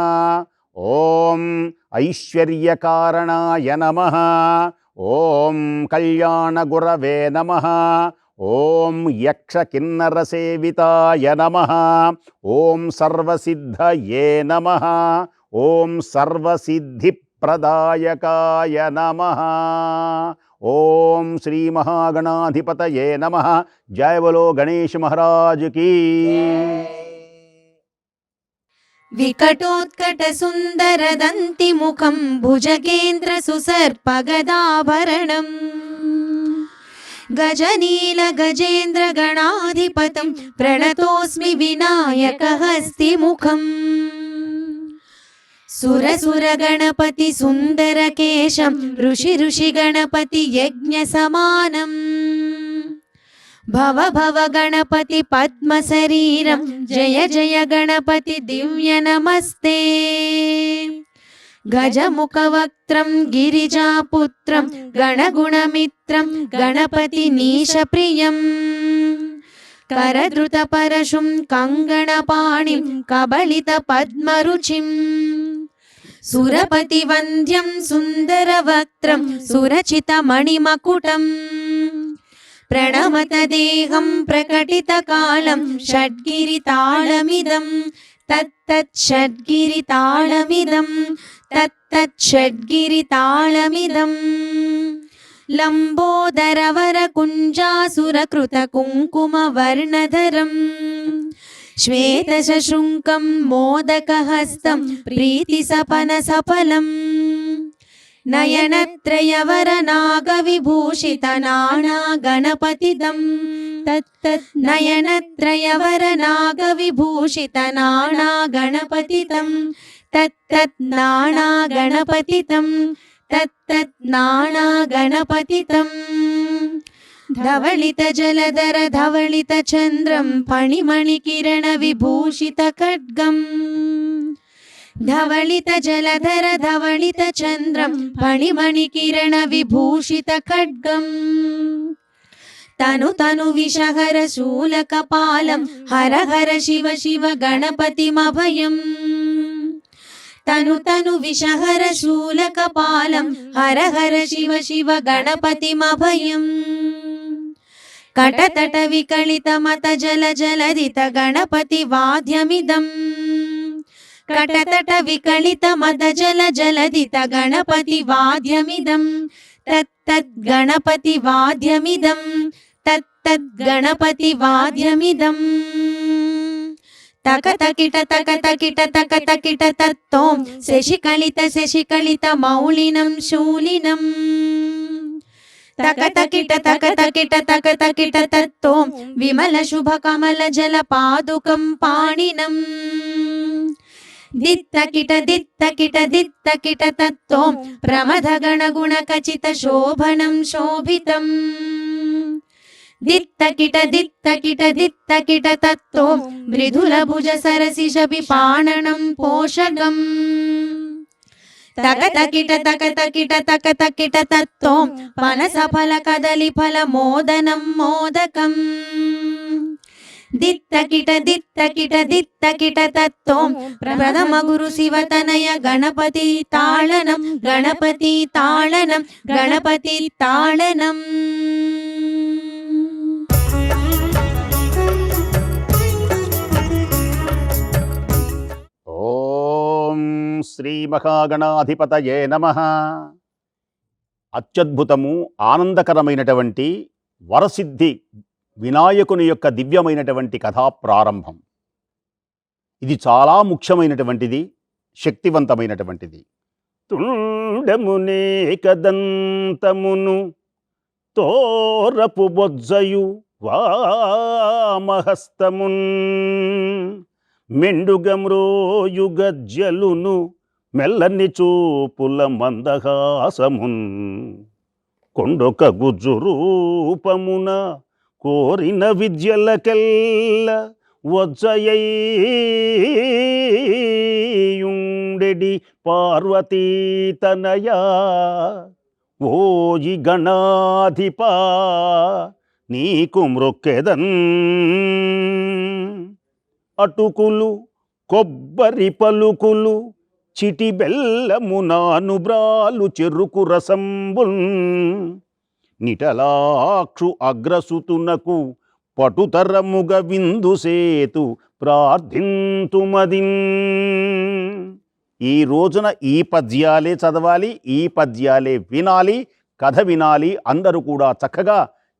ఓం ఐశ్వర్యకారణాయ నమః. ఓం కళ్యాణగురవే నమః. ఓం యక్షకిన్నరసేవితాయ నమః. ఓం సర్వసిద్ధయే నమః. ఓం సర్వసిద్ధిప్రదాయకాయ నమః. ఓం శ్రీ మహాగణాధిపతయే నమః. జయ బలో గణేష్ మహారాజ్ కీ. వికటోత్కట సుందరదంతి ముఖం భుజగేంద్ర సుసర్పగదాభరణం గజనీల గజేంద్ర గణాధిపతం ప్రణతోస్మి వినాయక హస్తి ముఖం. సురసుర గణపతి సుందర కేశం ఋషి ఋషి గణపతి యజ్ఞ సమానం. భవ భవ గణపతి పద్మ శరీరం జయ జయ గణపతి దివ్య నమస్తే. గజముఖ వక్త్రం గిరిజాపుత్రం గణగుణమిత్రం గణపతి నీశ ప్రియం. కరధృత పరశుం కంగణపాణిం కబళిత పద్మరుచిం. సురపతి వంద్యం సుందర వక్త్రం సురచిత మణిమకుటం. ప్రణమత దేహం ప్రకటిత కాలం షడ్గిరితాళమిదం. తత్తత్ షడ్గిరితాళమిదం. తత్తత్ షడ్గిరితాళమిదం. లంబోదరవర కుంజాసురకృత కుంకుమ వర్ణధరం. శ్వేత శశృంకం మోదకహస్తం ప్రీతి సపన సఫలం. నయనత్రయవర నాగ విభూషిత నానా గణపతిదం. తత్తత్ నయనత్రయవర నాగవిభూషిత నానా గణపతితం తత్తత్ నానా గణపతితం తత్తత్ నానా గణపతితం ధవళిత జలధర ధవళిత చంద్రం ఫణిమణి కిరణ విభూషిత ఖడ్గం ధవళిత జలధర ధవళిత చంద్రం ఫణిమణి కిరణ విభూషిత ఖడ్గం తను తను విషహర శూలకపాలం హర హర శివ శివ గణపతిమభయం తను తను విషహర శూలకపాలం హర హర శివ శివ గణపతిమభయం కటతట వికళిత మత జల జలదిత గణపతి వాద్యమిదం కటతట వికళిత మద జల జలదిత గణపతి వాద్యమిదం తత్తద్ గణపతి వాద్యమిదం తత్తద్ గణపతి వాద్యమిదం తక తకిట తక తకిట తక తకిట తత్తోం శశికళిత మౌళినం శూలినం తక తకిట తక తకిట తత్తోం విమల శుభ కమల జల పాదుకం పాణినం దిత్తకిట తత్తోం ప్రమథ గణ గుణ ఖచిత శోభనం శోభితం దిత్తకిట తత్తోం మృదుల భుజ సరసి శపి పాణనం పోషగం తక తకిట తత్తోం పనస ఫల కదలి ఫల మోదనం మోదకం దిత్తకిట తత్తోం ప్రథమ గురు శివతనయ గణపతి తాళనం గణపతి తాళనం గణపతి తాళనం ఓం శ్రీ మహాగణాధిపతయే నమః. అత్యద్భుతము ఆనందకరమైనటువంటి వరసిద్ధి వినాయకుని యొక్క దివ్యమైనటువంటి కథా ప్రారంభం. ఇది చాలా ముఖ్యమైనటువంటిది, శక్తివంతమైనటువంటిది. తుండమునే కదంతమును తోరపు బొజ్జయు వామహస్తమున్ మెండుగమ్రోయు గజ్జలును మెల్లని చూపుల మందహాసమున్ కొండొక గుజ్జు రూపమున కోరిన విద్యలకెల్ల వజ్జయుండెడి పార్వతీతనయా ఓయి గణాధిపా నీకు మ్రొక్కెదన్ అటుకులు కొబ్బరి పలుకులు చిటి బెల్లము నానుబ్రాలు చెరుకు రసంబుల్ నిటలాక్షు అగ్రసుతునకు పటుతరముగ విందు సేతు ప్రార్థింతుమదిన్. ఈ రోజున ఈ పద్యాలే చదవాలి, ఈ పద్యాలే వినాలి, కథ వినాలి. అందరూ కూడా చక్కగా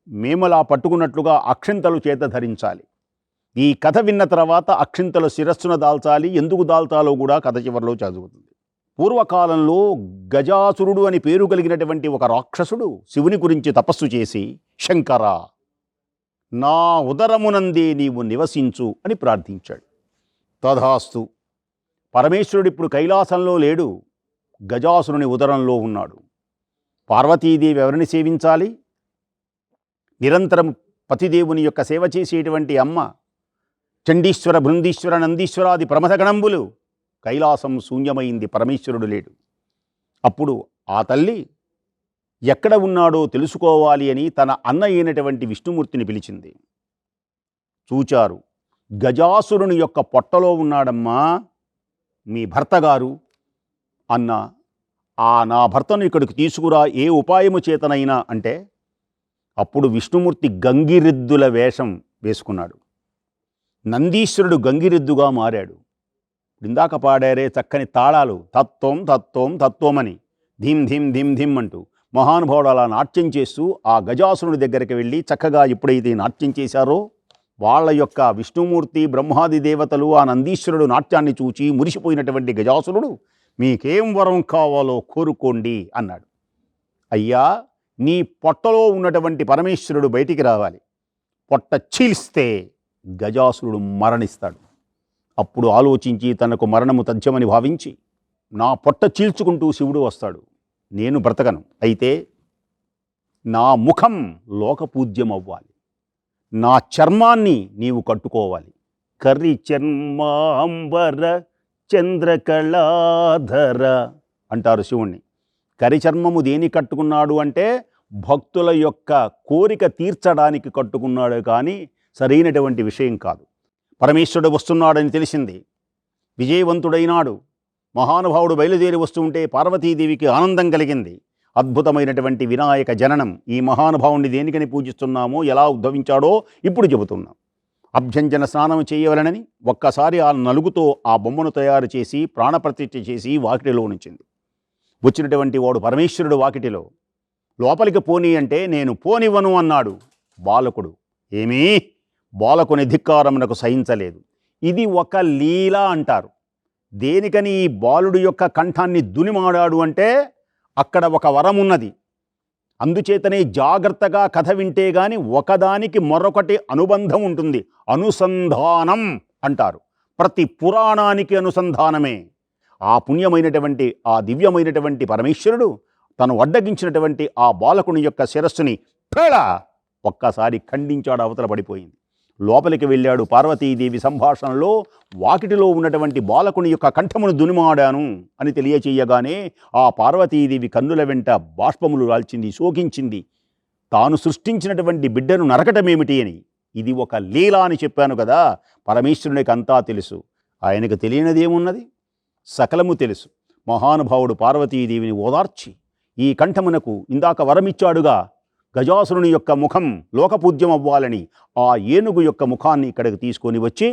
మేమలా పట్టుకున్నట్లుగా అక్షింతలు చేత ధరించాలి. ఈ కథ విన్న తర్వాత అక్షింతలు శిరస్సున దాల్చాలి. ఎందుకు దాల్చాలో కూడా కథ చివరిలో చదువుతుంది. పూర్వకాలంలో గజాసురుడు అని పేరు కలిగినటువంటి ఒక రాక్షసుడు శివుని గురించి తపస్సు చేసి, శంకర నా ఉదరమునందే నీవు నివసించు అని ప్రార్థించాడు. తథాస్తు. పరమేశ్వరుడు ఇప్పుడు కైలాసంలో లేడు, గజాసురుని ఉదరంలో ఉన్నాడు. పార్వతీదేవి ఎవరిని సేవించాలి? నిరంతరం పతిదేవుని యొక్క సేవ చేసేటువంటి అమ్మ చండీశ్వర, బృందీశ్వర, నందీశ్వరాది ప్రమథగణంబులు. కైలాసం శూన్యమైంది, పరమేశ్వరుడు లేడు. అప్పుడు ఆ తల్లి ఎక్కడ ఉన్నాడో తెలుసుకోవాలి అని తన అన్న అయినటువంటి విష్ణుమూర్తిని పిలిచింది. చూచారు, గజాసురుని యొక్క పొట్టలో ఉన్నాడమ్మా మీ భర్తగారు అన్న. నా భర్తను ఇక్కడికి తీసుకురా, ఏ ఉపాయము చేతనైనా అంటే అప్పుడు విష్ణుమూర్తి గంగిరెద్దుల వేషం వేసుకున్నాడు. నందీశ్వరుడు గంగిరెద్దుగా మారాడు. ఇందాక పాడారే చక్కని తాళాలు, తత్వం తత్వం తత్వమని ధీం ధీం ధీం ధీం అంటూ మహానుభావుడు అలా నాట్యం చేస్తూ ఆ గజాసురుని దగ్గరికి వెళ్ళి చక్కగా ఎప్పుడైతే నాట్యం చేశారో వాళ్ళ యొక్క విష్ణుమూర్తి, బ్రహ్మాది దేవతలు ఆ నందీశ్వరుడు నాట్యాన్ని చూచి మురిసిపోయినటువంటి గజాసురుడు మీకేం వరం కావాలో కోరుకోండి అన్నాడు. అయ్యా, నీ పొట్టలో ఉన్నటువంటి పరమేశ్వరుడు బయటికి రావాలి. పొట్ట చీల్స్తే గజాసురుడు మరణిస్తాడు. అప్పుడు ఆలోచించి తనకు మరణము తథ్యమని భావించి నా పొట్ట చీల్చుకుంటూ శివుడు వస్తాడు. నేను బ్రతకను, అయితే నా ముఖం లోకపూజ్యం అవ్వాలి, నా చర్మాన్ని నీవు కట్టుకోవాలి. కర్రి చర్మాంబర చంద్రకళాధర అంటారు శివుణ్ణి. కరి చర్మము దేని కట్టుకున్నాడు అంటే భక్తుల యొక్క కోరిక తీర్చడానికి కట్టుకున్నాడు, కానీ సరైనటువంటి విషయం కాదు. పరమేశ్వరుడు వస్తున్నాడని తెలిసింది, విజయవంతుడైనాడు. మహానుభావుడు బయలుదేరి వస్తుంటే పార్వతీదేవికి ఆనందం కలిగింది. అద్భుతమైనటువంటి వినాయక జననం. ఈ మహానుభావుణ్ణి దేనికని పూజిస్తున్నామో, ఎలా ఉద్భవించాడో ఇప్పుడు చెబుతున్నాం. అభ్యంజన స్నానం చేయవలనని ఒక్కసారి ఆ నలుగుతో ఆ బొమ్మను తయారు చేసి ప్రాణప్రతిష్ఠ చేసి వాకిటిలో ఉంచింది. వచ్చినటువంటి వాడు పరమేశ్వరుడు వాకిటిలో లోపలికి పోనీ అంటే నేను పోనివ్వను అన్నాడు. బాలకుడు ఏమీ బాలకుని ధిక్కారమునకు సహించలేదు. ఇది ఒక లీల అంటారు. దేనికని ఈ బాలుడు యొక్క కంఠాన్ని దునిమాడాడు అంటే అక్కడ ఒక వరం ఉన్నది. అందుచేతనే జాగ్రత్తగా కథ వింటే గాని ఒకదానికి మరొకటి అనుబంధం ఉంటుంది. అనుసంధానం అంటారు. ప్రతి పురాణానికి అనుసంధానమే. ఆ పుణ్యమైనటువంటి ఆ దివ్యమైనటువంటి పరమేశ్వరుడు తను అడ్డగించినటువంటి ఆ బాలకుని యొక్క శిరస్సుని ఒక్కసారి ఖండించాడు, అవతల పడిపోయింది. లోపలికి వెళ్ళాడు. పార్వతీదేవి సంభాషణలో వాకిటిలో ఉన్నటువంటి బాలకుని యొక్క కంఠమును దునిమాడాను అని తెలియచేయగానే ఆ పార్వతీదేవి కన్నుల వెంట బాష్పములు రాల్చింది, శోకించింది. తాను సృష్టించినటువంటి బిడ్డను నరకటమేమిటి అని. ఇది ఒక లీల అని చెప్పాను కదా. పరమేశ్వరునికి అంతా తెలుసు, ఆయనకు తెలియనిదేమున్నది? సకలము తెలుసు. మహానుభావుడు పార్వతీదేవిని ఓదార్చి ఈ కంఠమునకు ఇందాక వరమిచ్చాడుగా, గజాసురుని యొక్క ముఖం లోకపూజ్యం అవ్వాలని ఆ ఏనుగు యొక్క ముఖాన్ని ఇక్కడికి తీసుకొని వచ్చి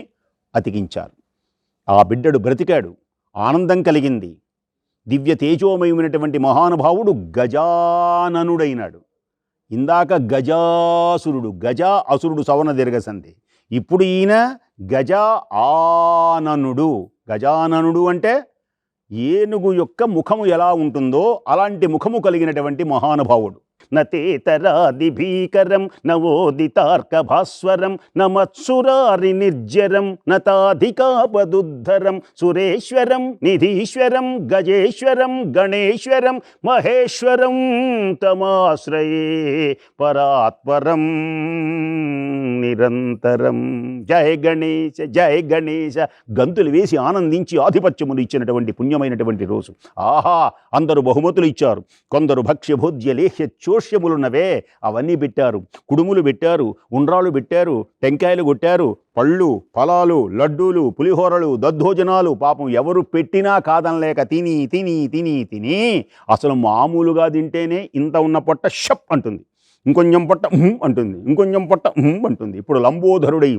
అతికించారు. ఆ బిడ్డడు బ్రతికాడు. ఆనందం కలిగింది. దివ్య తేజోమయమైనటువంటి మహానుభావుడు గజాననుడైనాడు. ఇందాక గజాసురుడు, గజా అసురుడు సవన దీర్ఘసంధి. ఇప్పుడు ఈయన గజ ఆననుడు. గజాననుడు అంటే ఏనుగు యొక్క ముఖము ఎలా ఉంటుందో అలాంటి ముఖము కలిగినటువంటి మహానుభావుడు. నతేతరాది భీకరం నవోదితార్క భాస్వరం నమత్సురారి నిర్జరం నతాధికాపదుద్ధరం సురేశ్వరం నిధీశ్వరం గజేశ్వరం గణేశ్వరం మహేశ్వరం తమాశ్రయే పరాత్పరం నిరంతరం. జయ గణేశ జయ గణేశ గంతులు వేసి ఆనందించి ఆధిపత్యములు ఇచ్చినటువంటి పుణ్యమైనటువంటి రోజు. ఆహా, అందరూ బహుమతులు ఇచ్చారు. కొందరు భక్ష్య భోజ్య లేహ్య చోష్యములున్నవే అవన్నీ పెట్టారు. కుడుములు పెట్టారు, ఉండ్రాలు పెట్టారు, టెంకాయలు కొట్టారు, పళ్ళు ఫలాలు లడ్డూలు పులిహోరలు దద్దోజనాలు. పాపం ఎవరు పెట్టినా కాదనలేక తిని తిని తిని తిని అసలు మామూలుగా తింటేనే ఇంత ఉన్న పొట్ట షప్ అంటుంది, ఇంకొంచెం పొట్ట అంటుంది, ఇంకొంచెం పొట్ట అంటుంది. ఇప్పుడు లంబోదరుడై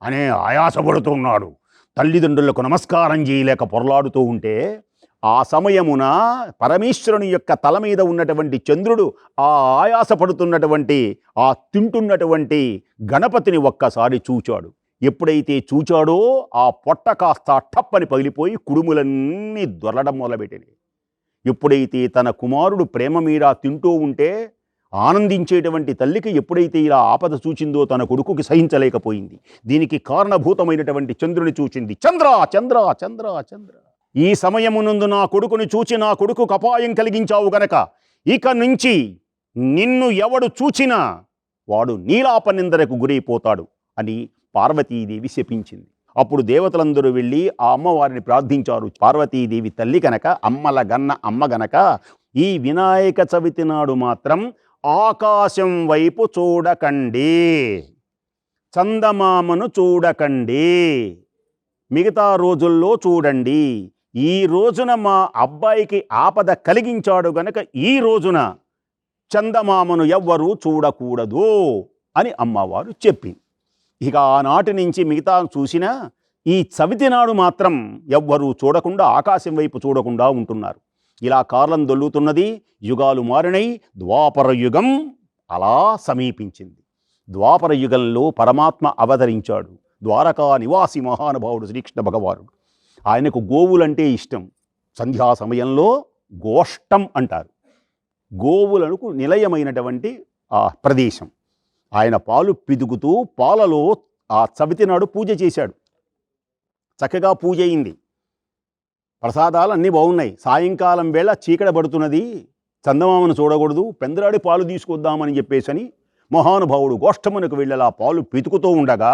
అనే ఆయాసపడుతున్నాడు. తల్లిదండ్రులకు నమస్కారం చేయలేక పొరలాడుతూ ఉంటే ఆ సమయమున పరమేశ్వరుని యొక్క తల మీద ఉన్నటువంటి చంద్రుడు ఆ ఆయాసపడుతున్నటువంటి ఆ తింటున్నటువంటి గణపతిని ఒక్కసారి చూచాడు. ఎప్పుడైతే చూచాడో ఆ పొట్ట కాస్త టప్పని పగిలిపోయి కుడుములన్నీ దొరలడం మొదలుపెట్టింది. ఎప్పుడైతే తన కుమారుడు ప్రేమ మీద తింటూ ఉంటే ఆనందించేటువంటి తల్లికి ఎప్పుడైతే ఇలా ఆపద చూచిందో తన కొడుకుకి సహించలేకపోయింది. దీనికి కారణభూతమైనటువంటి చంద్రుని చూచింది. చంద్ర చంద్ర చంద్ర చంద్ర, ఈ సమయమునందు నా కొడుకుని చూచి నా కొడుకు అపాయం కలిగించావు గనక ఇక నుంచి నిన్ను ఎవడు చూచినా వాడు నీలాపనిందరకు గురైపోతాడు అని పార్వతీదేవి శపించింది. అప్పుడు దేవతలందరూ వెళ్ళి ఆ అమ్మవారిని ప్రార్థించారు. పార్వతీదేవి తల్లి కనుక అమ్మల గన్న అమ్మ గనక ఈ వినాయక చవితి నాడు మాత్రం ఆకాశం వైపు చూడకండి, చందమామను చూడకండి, మిగతా రోజుల్లో చూడండి. ఈ రోజున మా అబ్బాయికి ఆపద కలిగించాడు గనక ఈ రోజున చందమామను ఎవ్వరూ చూడకూడదు అని అమ్మవారు చెప్పింది. ఇక ఆనాటి నుంచి మిగతా చూసినా ఈ చవితి నాడు మాత్రం ఎవ్వరూ చూడకుండా ఆకాశం వైపు చూడకుండా ఉంటున్నారు. ఇలా కాలం దొల్లుతున్నది. యుగాలు మారినై ద్వాపర యుగం అలా సమీపించింది. ద్వాపర యుగంలో పరమాత్మ అవతరించాడు. ద్వారకా నివాసి మహానుభావుడు శ్రీకృష్ణ భగవానుడు. ఆయనకు గోవులంటే ఇష్టం. సంధ్యా సమయంలో గోష్టం అంటారు. గోవులకు నిలయమైనటువంటి ఆ ప్రదేశం. ఆయన పాలు పిదుగుతూ పాలలో ఆ చవితి నాడు పూజ చేశాడు. చక్కగా పూజ అయింది, ప్రసాదాలు అన్నీ బాగున్నాయి. సాయంకాలం వేళ చీకట పడుతున్నది, చందమామను చూడకూడదు, పెందరాడి పాలు తీసుకొద్దామని చెప్పేసని మహానుభావుడు గోష్ఠమునకు వెళ్ళేలా పాలు పితుకుతూ ఉండగా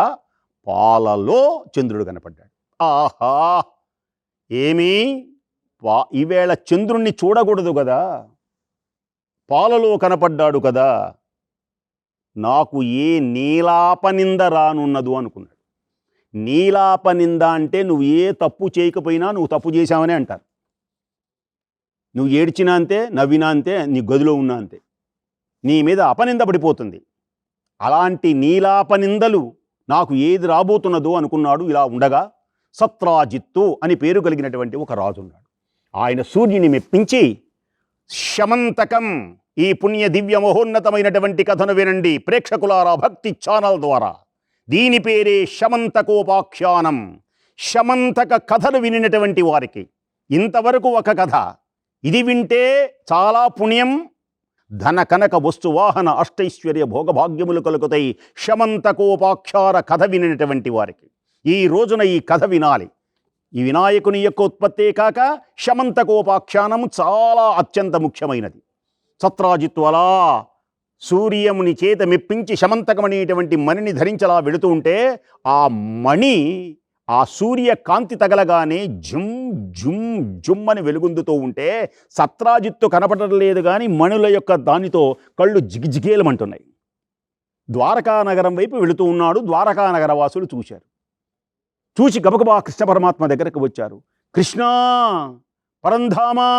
పాలలో చంద్రుడు కనపడ్డాడు. ఆహా, ఏమీ ఈవేళ చంద్రుణ్ణి చూడకూడదు కదా, పాలలో కనపడ్డాడు కదా, నాకు ఏ నీలాపనింద రానున్నదు అనుకున్నాడు. నీలాపనింద అంటే నువ్వు ఏ తప్పు చేయకపోయినా నువ్వు తప్పు చేశావనే అంటారు. నువ్వు ఏడ్చినా అంతే, నవ్వినా అంతే, నీ గదిలో ఉన్నా అంతే, నీ మీద అపనింద పడిపోతుంది. అలాంటి నీలాపనిందలు నాకు ఏది రాబోతున్నదో అనుకున్నాడు. ఇలా ఉండగా సత్రాజిత్తు అని పేరు కలిగినటువంటి ఒక రాజు ఉన్నాడు. ఆయన సూర్యుని మెప్పించి శమంతకం, ఈ పుణ్య దివ్య మహోన్నతమైనటువంటి కథను వినండి ప్రేక్షకులారా భక్తి ఛానల్ ద్వారా. దీని పేరే శమంతకోపాఖ్యానం. శమంతక కథను వినినటువంటి వారికి ఇంతవరకు ఒక కథ, ఇది వింటే చాలా పుణ్యం, ధన కనక వస్తు వాహన అష్టైశ్వర్య భోగభాగ్యములు కలుగుతాయి. శమంతకోపాఖ్యాన కథ వినినటువంటి వారికి ఈ రోజున ఈ కథ వినాలి. ఈ వినాయకుని యొక్క ఉత్పత్తే కాక శమంతకోపాఖ్యానం చాలా అత్యంత ముఖ్యమైనది. సత్రాజిత్తు అలా సూర్యముని చేత మెప్పించి శమంతకమనేటువంటి మణిని ధరించలా వెళుతూ ఉంటే ఆ మణి ఆ సూర్య కాంతి తగలగానే జుమ్ జుమ్ జుమ్ అని వెలుగొందుతూ ఉంటే సత్రాజిత్తు కనపడడం లేదు కానీ మణుల యొక్క దానితో కళ్ళు జిగిజిగేలమంటున్నాయి. ద్వారకా నగరం వైపు వెళుతూ ఉన్నాడు. ద్వారకా నగర వాసులు చూశారు. చూసి గబగబా కృష్ణ పరమాత్మ దగ్గరకు వచ్చారు. కృష్ణ పరంధామా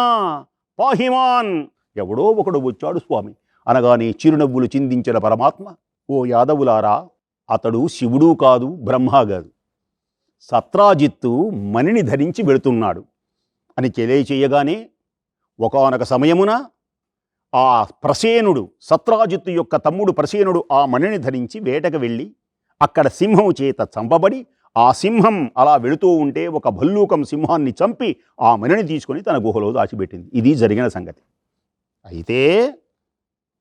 పాహిమాన్, ఎవడో ఒకడు వచ్చాడు స్వామి అనగానే చిరునవ్వులు చిందించిన పరమాత్మ, ఓ యాదవులారా, అతడు శివుడు కాదు, బ్రహ్మ కాదు, సత్రాజిత్తు మణిని ధరించి వెళుతున్నాడు అని తెలియచేయగానే ఒకానొక సమయమున ఆ ప్రసేనుడు, సత్రాజిత్తు యొక్క తమ్ముడు ప్రసేనుడు ఆ మణిని ధరించి వేటకు వెళ్ళి అక్కడ సింహం చేత చంపబడి, ఆ సింహం అలా వెళుతూ ఉంటే ఒక భల్లూకం సింహాన్ని చంపి ఆ మణిని తీసుకొని తన గుహలో దాచిపెట్టింది. ఇది జరిగిన సంగతి. అయితే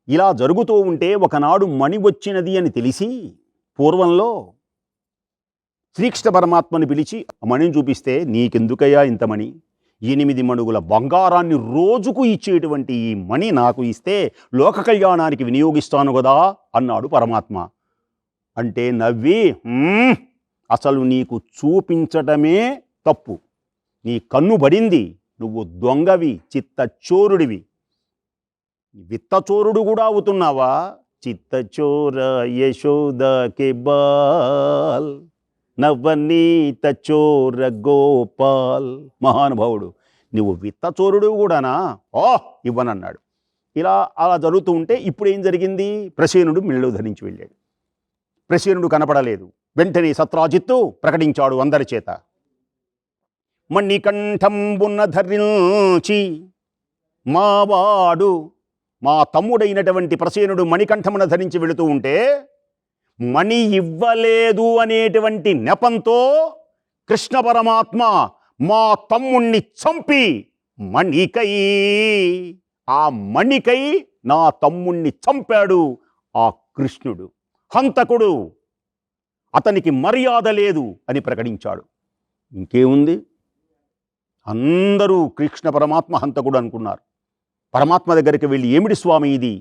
ఇలా జరుగుతూ ఉంటే ఒకనాడు మణి వచ్చినది అని తెలిసి పూర్వంలో శ్రీకృష్ణ పరమాత్మని పిలిచి మణిని చూపిస్తే, నీకెందుకయ్యా ఇంత మణి, 8 మణుగుల బంగారాన్ని రోజుకు ఇచ్చేటువంటి ఈ మణి నాకు ఇస్తే లోక కళ్యాణానికి వినియోగిస్తాను కదా అన్నాడు పరమాత్మ. అంటే నవ్వి, అసలు నీకు చూపించటమే తప్పు, నీ కన్ను పడింది, నువ్వు దొంగవి, చిత్తచోరుడివి, విత్తచోరుడు కూడా అవుతున్నావా, చిత్తచోర యశోద కే బాల్ నవనీత చోర గోపాల్. మహానుభావుడు, నువ్వు విత్తచోరుడు కూడానా, ఇవ్వనన్నాడు. అలా జరుగుతూ ఉంటే ఇప్పుడు ఏం జరిగింది, ప్రసేనుడు మెళ్ళో ధరించి వెళ్ళాడు. ప్రసేనుడు కనపడలేదు. వెంటనే సత్రాజిత్తు ప్రకటించాడు అందరి చేత, మణికంఠంబున ధరించి మావాడు, మా తమ్ముడైనటువంటి ప్రసేనుడు మణికంఠమున ధరించి వెళుతూ ఉంటే మణి ఇవ్వలేదు అనేటువంటి నెపంతో కృష్ణ పరమాత్మ మా తమ్ముణ్ణి చంపి మణికై, ఆ మణికై నా తమ్ముణ్ణి చంపాడు ఆ కృష్ణుడు, హంతకుడు, అతనికి మర్యాద లేదు అని ప్రకటించాడు. ఇంకేముంది, అందరూ కృష్ణ పరమాత్మ హంతకుడు అనుకున్నారు. పరమాత్మ దగ్గరికి వెళ్ళి, ఏమిటి స్వామి ఇది,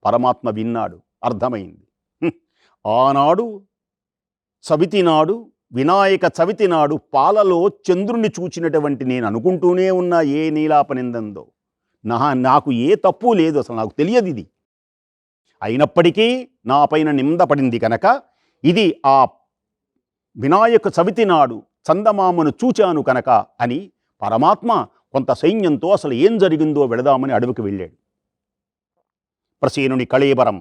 పరమాత్మ విన్నాడు, అర్థమైంది. ఆనాడు చవితి నాడు, వినాయక చవితి నాడు పాలలో చంద్రుణ్ణి చూచినటువంటి నేను అనుకుంటూనే ఉన్నా ఏ నీలాపనిందందో, నాకు ఏ తప్పు లేదు, అసలు నాకు తెలియదు ఇది, అయినప్పటికీ నా పైన నింద పడింది కనుక ఇది ఆ వినాయక చవితి నాడు చందమామను చూచాను కనుక అని పరమాత్మ కొంత సైన్యంతో అసలు ఏం జరిగిందో వెళదామని అడవికి వెళ్ళాడు. ప్రసేనుని కళేబరం,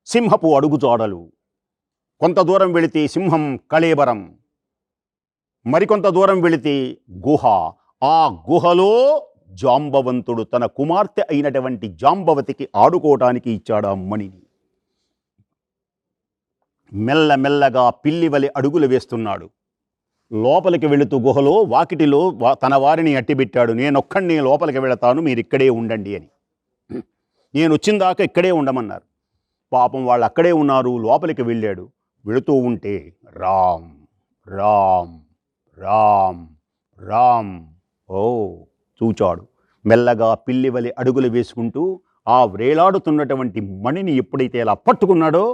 సింహపు అడుగుజాడలు, కొంత దూరం వెళితే సింహం కళేబరం, మరికొంత దూరం వెళితే గుహ, ఆ గుహలో జాంబవంతుడు తన కుమార్తె అయినటువంటి జాంబవతికి ఆడుకోవటానికి ఇచ్చాడు ఆ మణిని. మెల్లమెల్లగా పిల్లివలి అడుగులు వేస్తున్నాడు. లోపలికి వెళుతూ గుహలో వాకిటిలో తన వారిని అట్టిబెట్టాడు. నేనొక్కడిని లోపలికి వెళతాను, మీరు ఇక్కడే ఉండండి అని. నేను వచ్చిన దాకా ఇక్కడే ఉండమన్నారు. పాపం వాళ్ళు అక్కడే ఉన్నారు. లోపలికి వెళ్ళాడు. వెళుతూ ఉంటే రామ్ రామ్ రామ్ రామ్ ఓ చూచాడు. మెల్లగా పిల్లివలి అడుగులు వేసుకుంటూ ఆ వ్రేలాడుతున్నటువంటి మణిని ఎప్పుడైతే అలా పట్టుకున్నాడో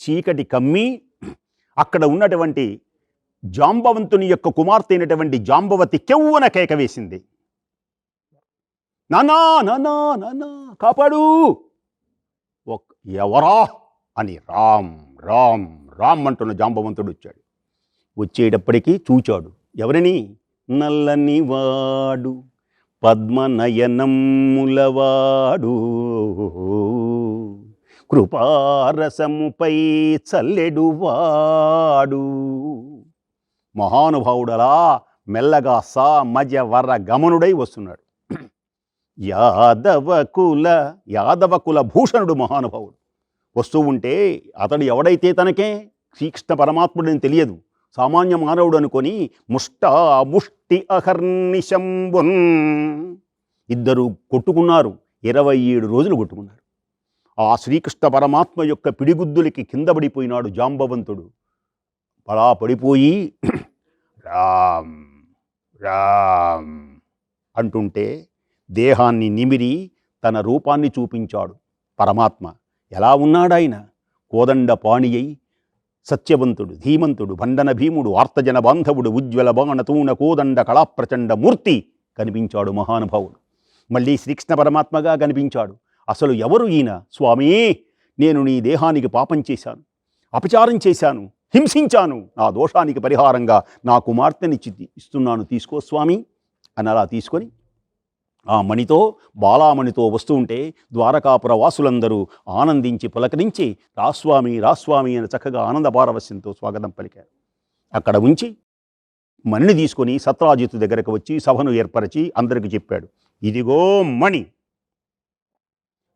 చీకటి కమ్మి అక్కడ ఉన్నటువంటి జాంబవంతుని యొక్క కుమార్తె అయినటువంటి జాంబవతి కెవ్వున కేక వేసింది. నానా నానా నానా కాపాడు, ఎవరా అని రామ్ రామ్ రామ్ అంటున్న జాంబవంతుడు వచ్చాడు. వచ్చేటప్పటికీ చూచాడు. ఎవరిని? నల్లని వాడు పద్మనయనములవాడు కృపారసముపై చల్లెడువాడు. మహానుభావుడలా మెల్లగా సా మజ వర గమనుడై వస్తున్నాడు. యాదవ కుల భూషణుడు మహానుభావుడు వస్తూ ఉంటే అతడు ఎవడైతే తనకే శ్రీకృష్ణ పరమాత్ముడని తెలియదు, సామాన్య మానవుడు అనుకొని ముష్టి అహర్నిశంబున్ ఇద్దరు కొట్టుకున్నారు. 27 రోజులు కొట్టుకున్నారు. ఆ శ్రీకృష్ణ పరమాత్మ యొక్క పిడిగుద్దులకి కింద పడిపోయినాడు జాంబవంతుడు. అలా పడిపోయి రామ్ రామ్ అంటుంటే దేహాన్ని నిమిరి తన రూపాన్ని చూపించాడు పరమాత్మ. ఎలా ఉన్నాడాయన? కోదండ పాణి అయి సత్యవంతుడు, ధీమంతుడు, భండన భీముడు, ఆర్తజన బాంధవుడు, ఉజ్వల బాణతూన కోదండ కళాప్రచండ మూర్తి కనిపించాడు మహానుభావుడు. మళ్ళీ శ్రీకృష్ణ పరమాత్మగా కనిపించాడు. అసలు ఎవరు ఈయన? స్వామి, నేను నీ దేహానికి పాపం చేశాను, అపచారం చేశాను, హింసించాను. నా దోషానికి పరిహారంగా నా కుమార్తెని ఇస్తున్నాను, తీసుకో స్వామి అని అలా తీసుకొని ఆ మణితో బాలామణితో వస్తూ ఉంటే ద్వారకాపుర వాసులందరూ ఆనందించి పులకరించి రాస్వామి రాస్వామి అని చక్కగా ఆనందపారవస్యంతో స్వాగతం పలికారు. అక్కడ ఉంచి మణిని తీసుకొని సత్రాజిత్తు దగ్గరకు వచ్చి సభను ఏర్పరిచి అందరికి చెప్పాడు. ఇదిగో మణి,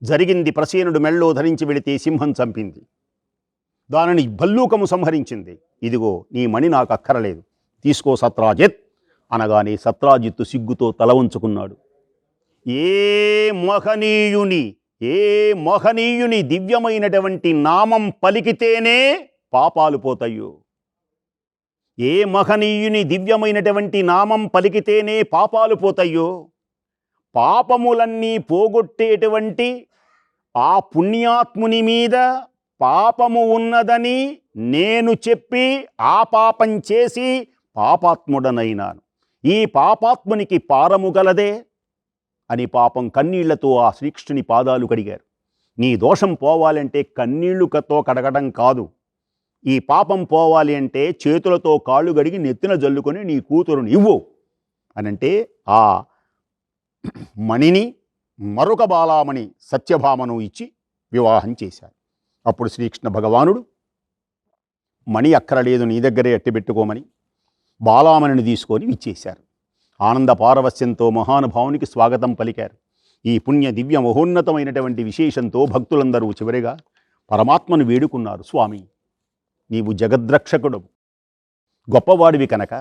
జరిగింది ప్రసేనుడు మెళ్ళో ధరించి వెళితే సింహం చంపింది, దానిని భల్లూకము సంహరించింది. ఇదిగో నీ మణి నాకు అక్కరలేదు, తీసుకో సత్రాజిత్ అనగానే సత్రాజిత్తు సిగ్గుతో తల ఉంచుకున్నాడు. ఏ మహనీయుని దివ్యమైనటువంటి నామం పలికితేనే పాపాలు పోతాయో, ఏ మహనీయుని దివ్యమైనటువంటి నామం పలికితేనే పాపాలు పోతాయో, పాపములన్నీ పోగొట్టేటువంటి ఆ పుణ్యాత్ముని మీద పాపము ఉన్నదని నేను చెప్పి ఆ పాపం చేసి పాపాత్ముడనైనాను. ఈ పాపాత్మునికి పారము గలదే అని పాపం కన్నీళ్లతో ఆ శ్రీకృష్ణుని పాదాలు కడిగారు. నీ దోషం పోవాలంటే కన్నీళ్లుతో కడగడం కాదు, ఈ పాపం పోవాలి అంటే చేతులతో కాళ్ళు గడిగి నెత్తిన జల్లుకొని నీ కూతురుని ఇవ్వు అనంటే ఆ మణిని మరొక బాలామణి సత్యభామను ఇచ్చి వివాహం చేశారు. అప్పుడు శ్రీకృష్ణ భగవానుడు మణి అక్కరలేదు, నీ దగ్గరే ఎట్టిబెట్టుకోమని బాలామణిని తీసుకొని ఇచ్చేశారు. ఆనంద పారవస్యంతో మహానుభావునికి స్వాగతం పలికారు. ఈ పుణ్య దివ్య మహోన్నతమైనటువంటి విశేషంతో భక్తులందరూ చివరిగా పరమాత్మను వేడుకున్నారు. స్వామి, నీవు జగద్రక్షకుడు, గొప్పవాడివి కనుక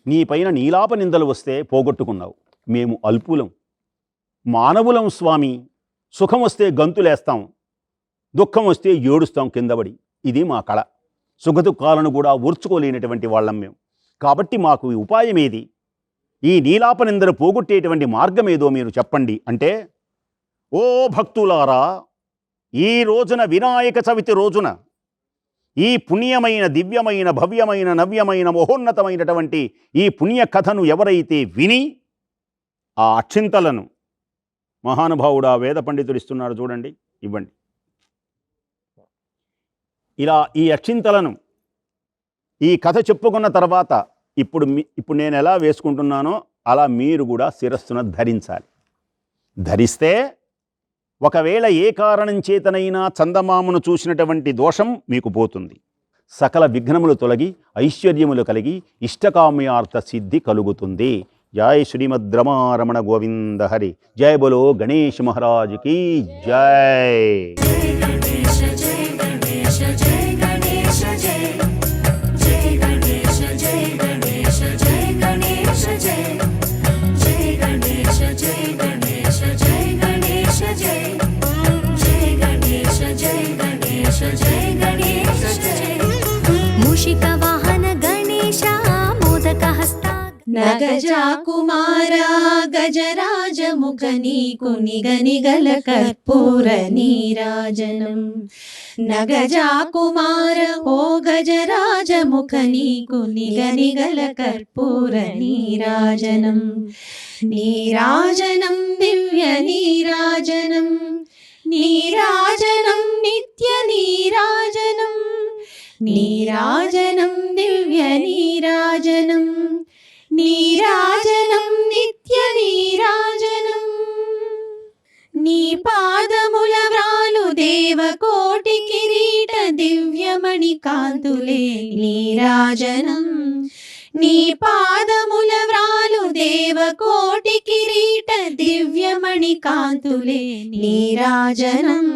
నీపైన నీలాప నిందలు వస్తే పోగొట్టుకున్నావు. మేము అల్పులం, మానవులం స్వామి. సుఖం వస్తే గంతులేస్తాం, దుఃఖం వస్తే ఏడుస్తాం కిందపడి. ఇది మా కళ. సుఖదుఖాలను కూడా ఓర్చుకోలేనటువంటి వాళ్ళం మేము. కాబట్టి మాకు ఉపాయం ఏది? ఈ నీలాపనిందరు పోగొట్టేటువంటి మార్గం ఏదో మీరు చెప్పండి అంటే, ఓ భక్తులారా, ఈ రోజున వినాయక చవితి రోజున ఈ పుణ్యమైన దివ్యమైన భవ్యమైన నవ్యమైన మహోన్నతమైనటువంటి ఈ పుణ్య కథను ఎవరైతే విని ఆ అక్షింతలను మహానుభావుడు ఆ వేద పండితుడు ఇస్తున్నాడు చూడండి, ఇవ్వండి. ఇలా ఈ అక్షింతలను ఈ కథ చెప్పుకున్న తర్వాత ఇప్పుడు నేను ఎలా వేసుకుంటున్నానో అలా మీరు కూడా శిరస్సున ధరించాలి. ధరిస్తే ఒకవేళ ఏ కారణం చేతనైనా చందమామను చూసినటువంటి దోషం మీకు పోతుంది. సకల విఘ్నములు తొలగి ఐశ్వర్యములు కలిగి ఇష్టకామ్యార్థ సిద్ధి కలుగుతుంది. జై శ్రీమద్ రమారమణ గోవింద హరి. జై బలో గణేష్ మహారాజుకి జై. जय నగజా కుమారా గజరాజముఖ నీకు నిగనిగల కర్పూర నీరాజనం. నగజా కుమార ఓ గజరాజముఖ నీకు నిగనిగల కర్పూర నీరాజనం. నీరాజనం దివ్య నీరాజనం, నీరాజనం నిత్య నీరాజనం, నీరాజనం దివ్య నీరాజనం, నీరాజనం నిత్య నీరాజనం. నీ పాదముల వ్రాలు దేవకోటి కిరీట దివ్యమణి కాంతులే నీరాజనం. నీ పాదముల వ్రాలు దేవకోటి కిరీట దివ్యమణి కాంతులే నీరాజనం.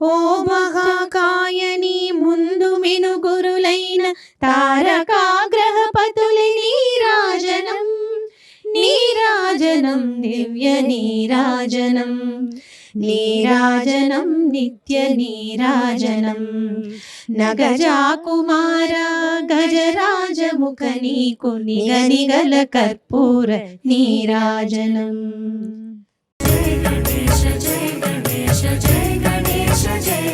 ఓ మహాకాయని ముందు మినుగురులైన తారకాగ్రహపతులే నీరాజనం. నీరాజనం దివ్య నీరాజనం, నీరాజనం నిత్య నీరాజనం. నగజా కుమార గజరాజముఖ నీకు నిగనిగల కర్పూర నీరాజనం. జయ గణేశ జయ గణేశ జయ గణేశ జయ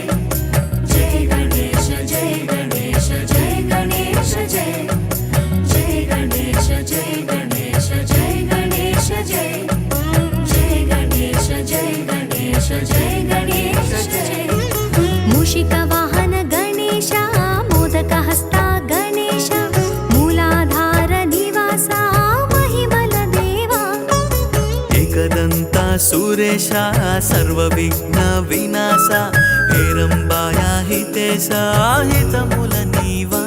జయ గణేశ జయ గణేశ జయ గణేశ జయ జయ గణేశ జయ గణేశ జయ గణేశ జయ జయ గణేశ జయ గణేశ జయ గణేశ జయ. మూషిక వాహన గణేశ మోదక హస్త గణేశ మూలాధార నివాస మహిమల దేవా. ఏకదంత సురేశ సర్వ విఘ్న వినాశ హేరంబాయ హితేశ హితముల నీవా.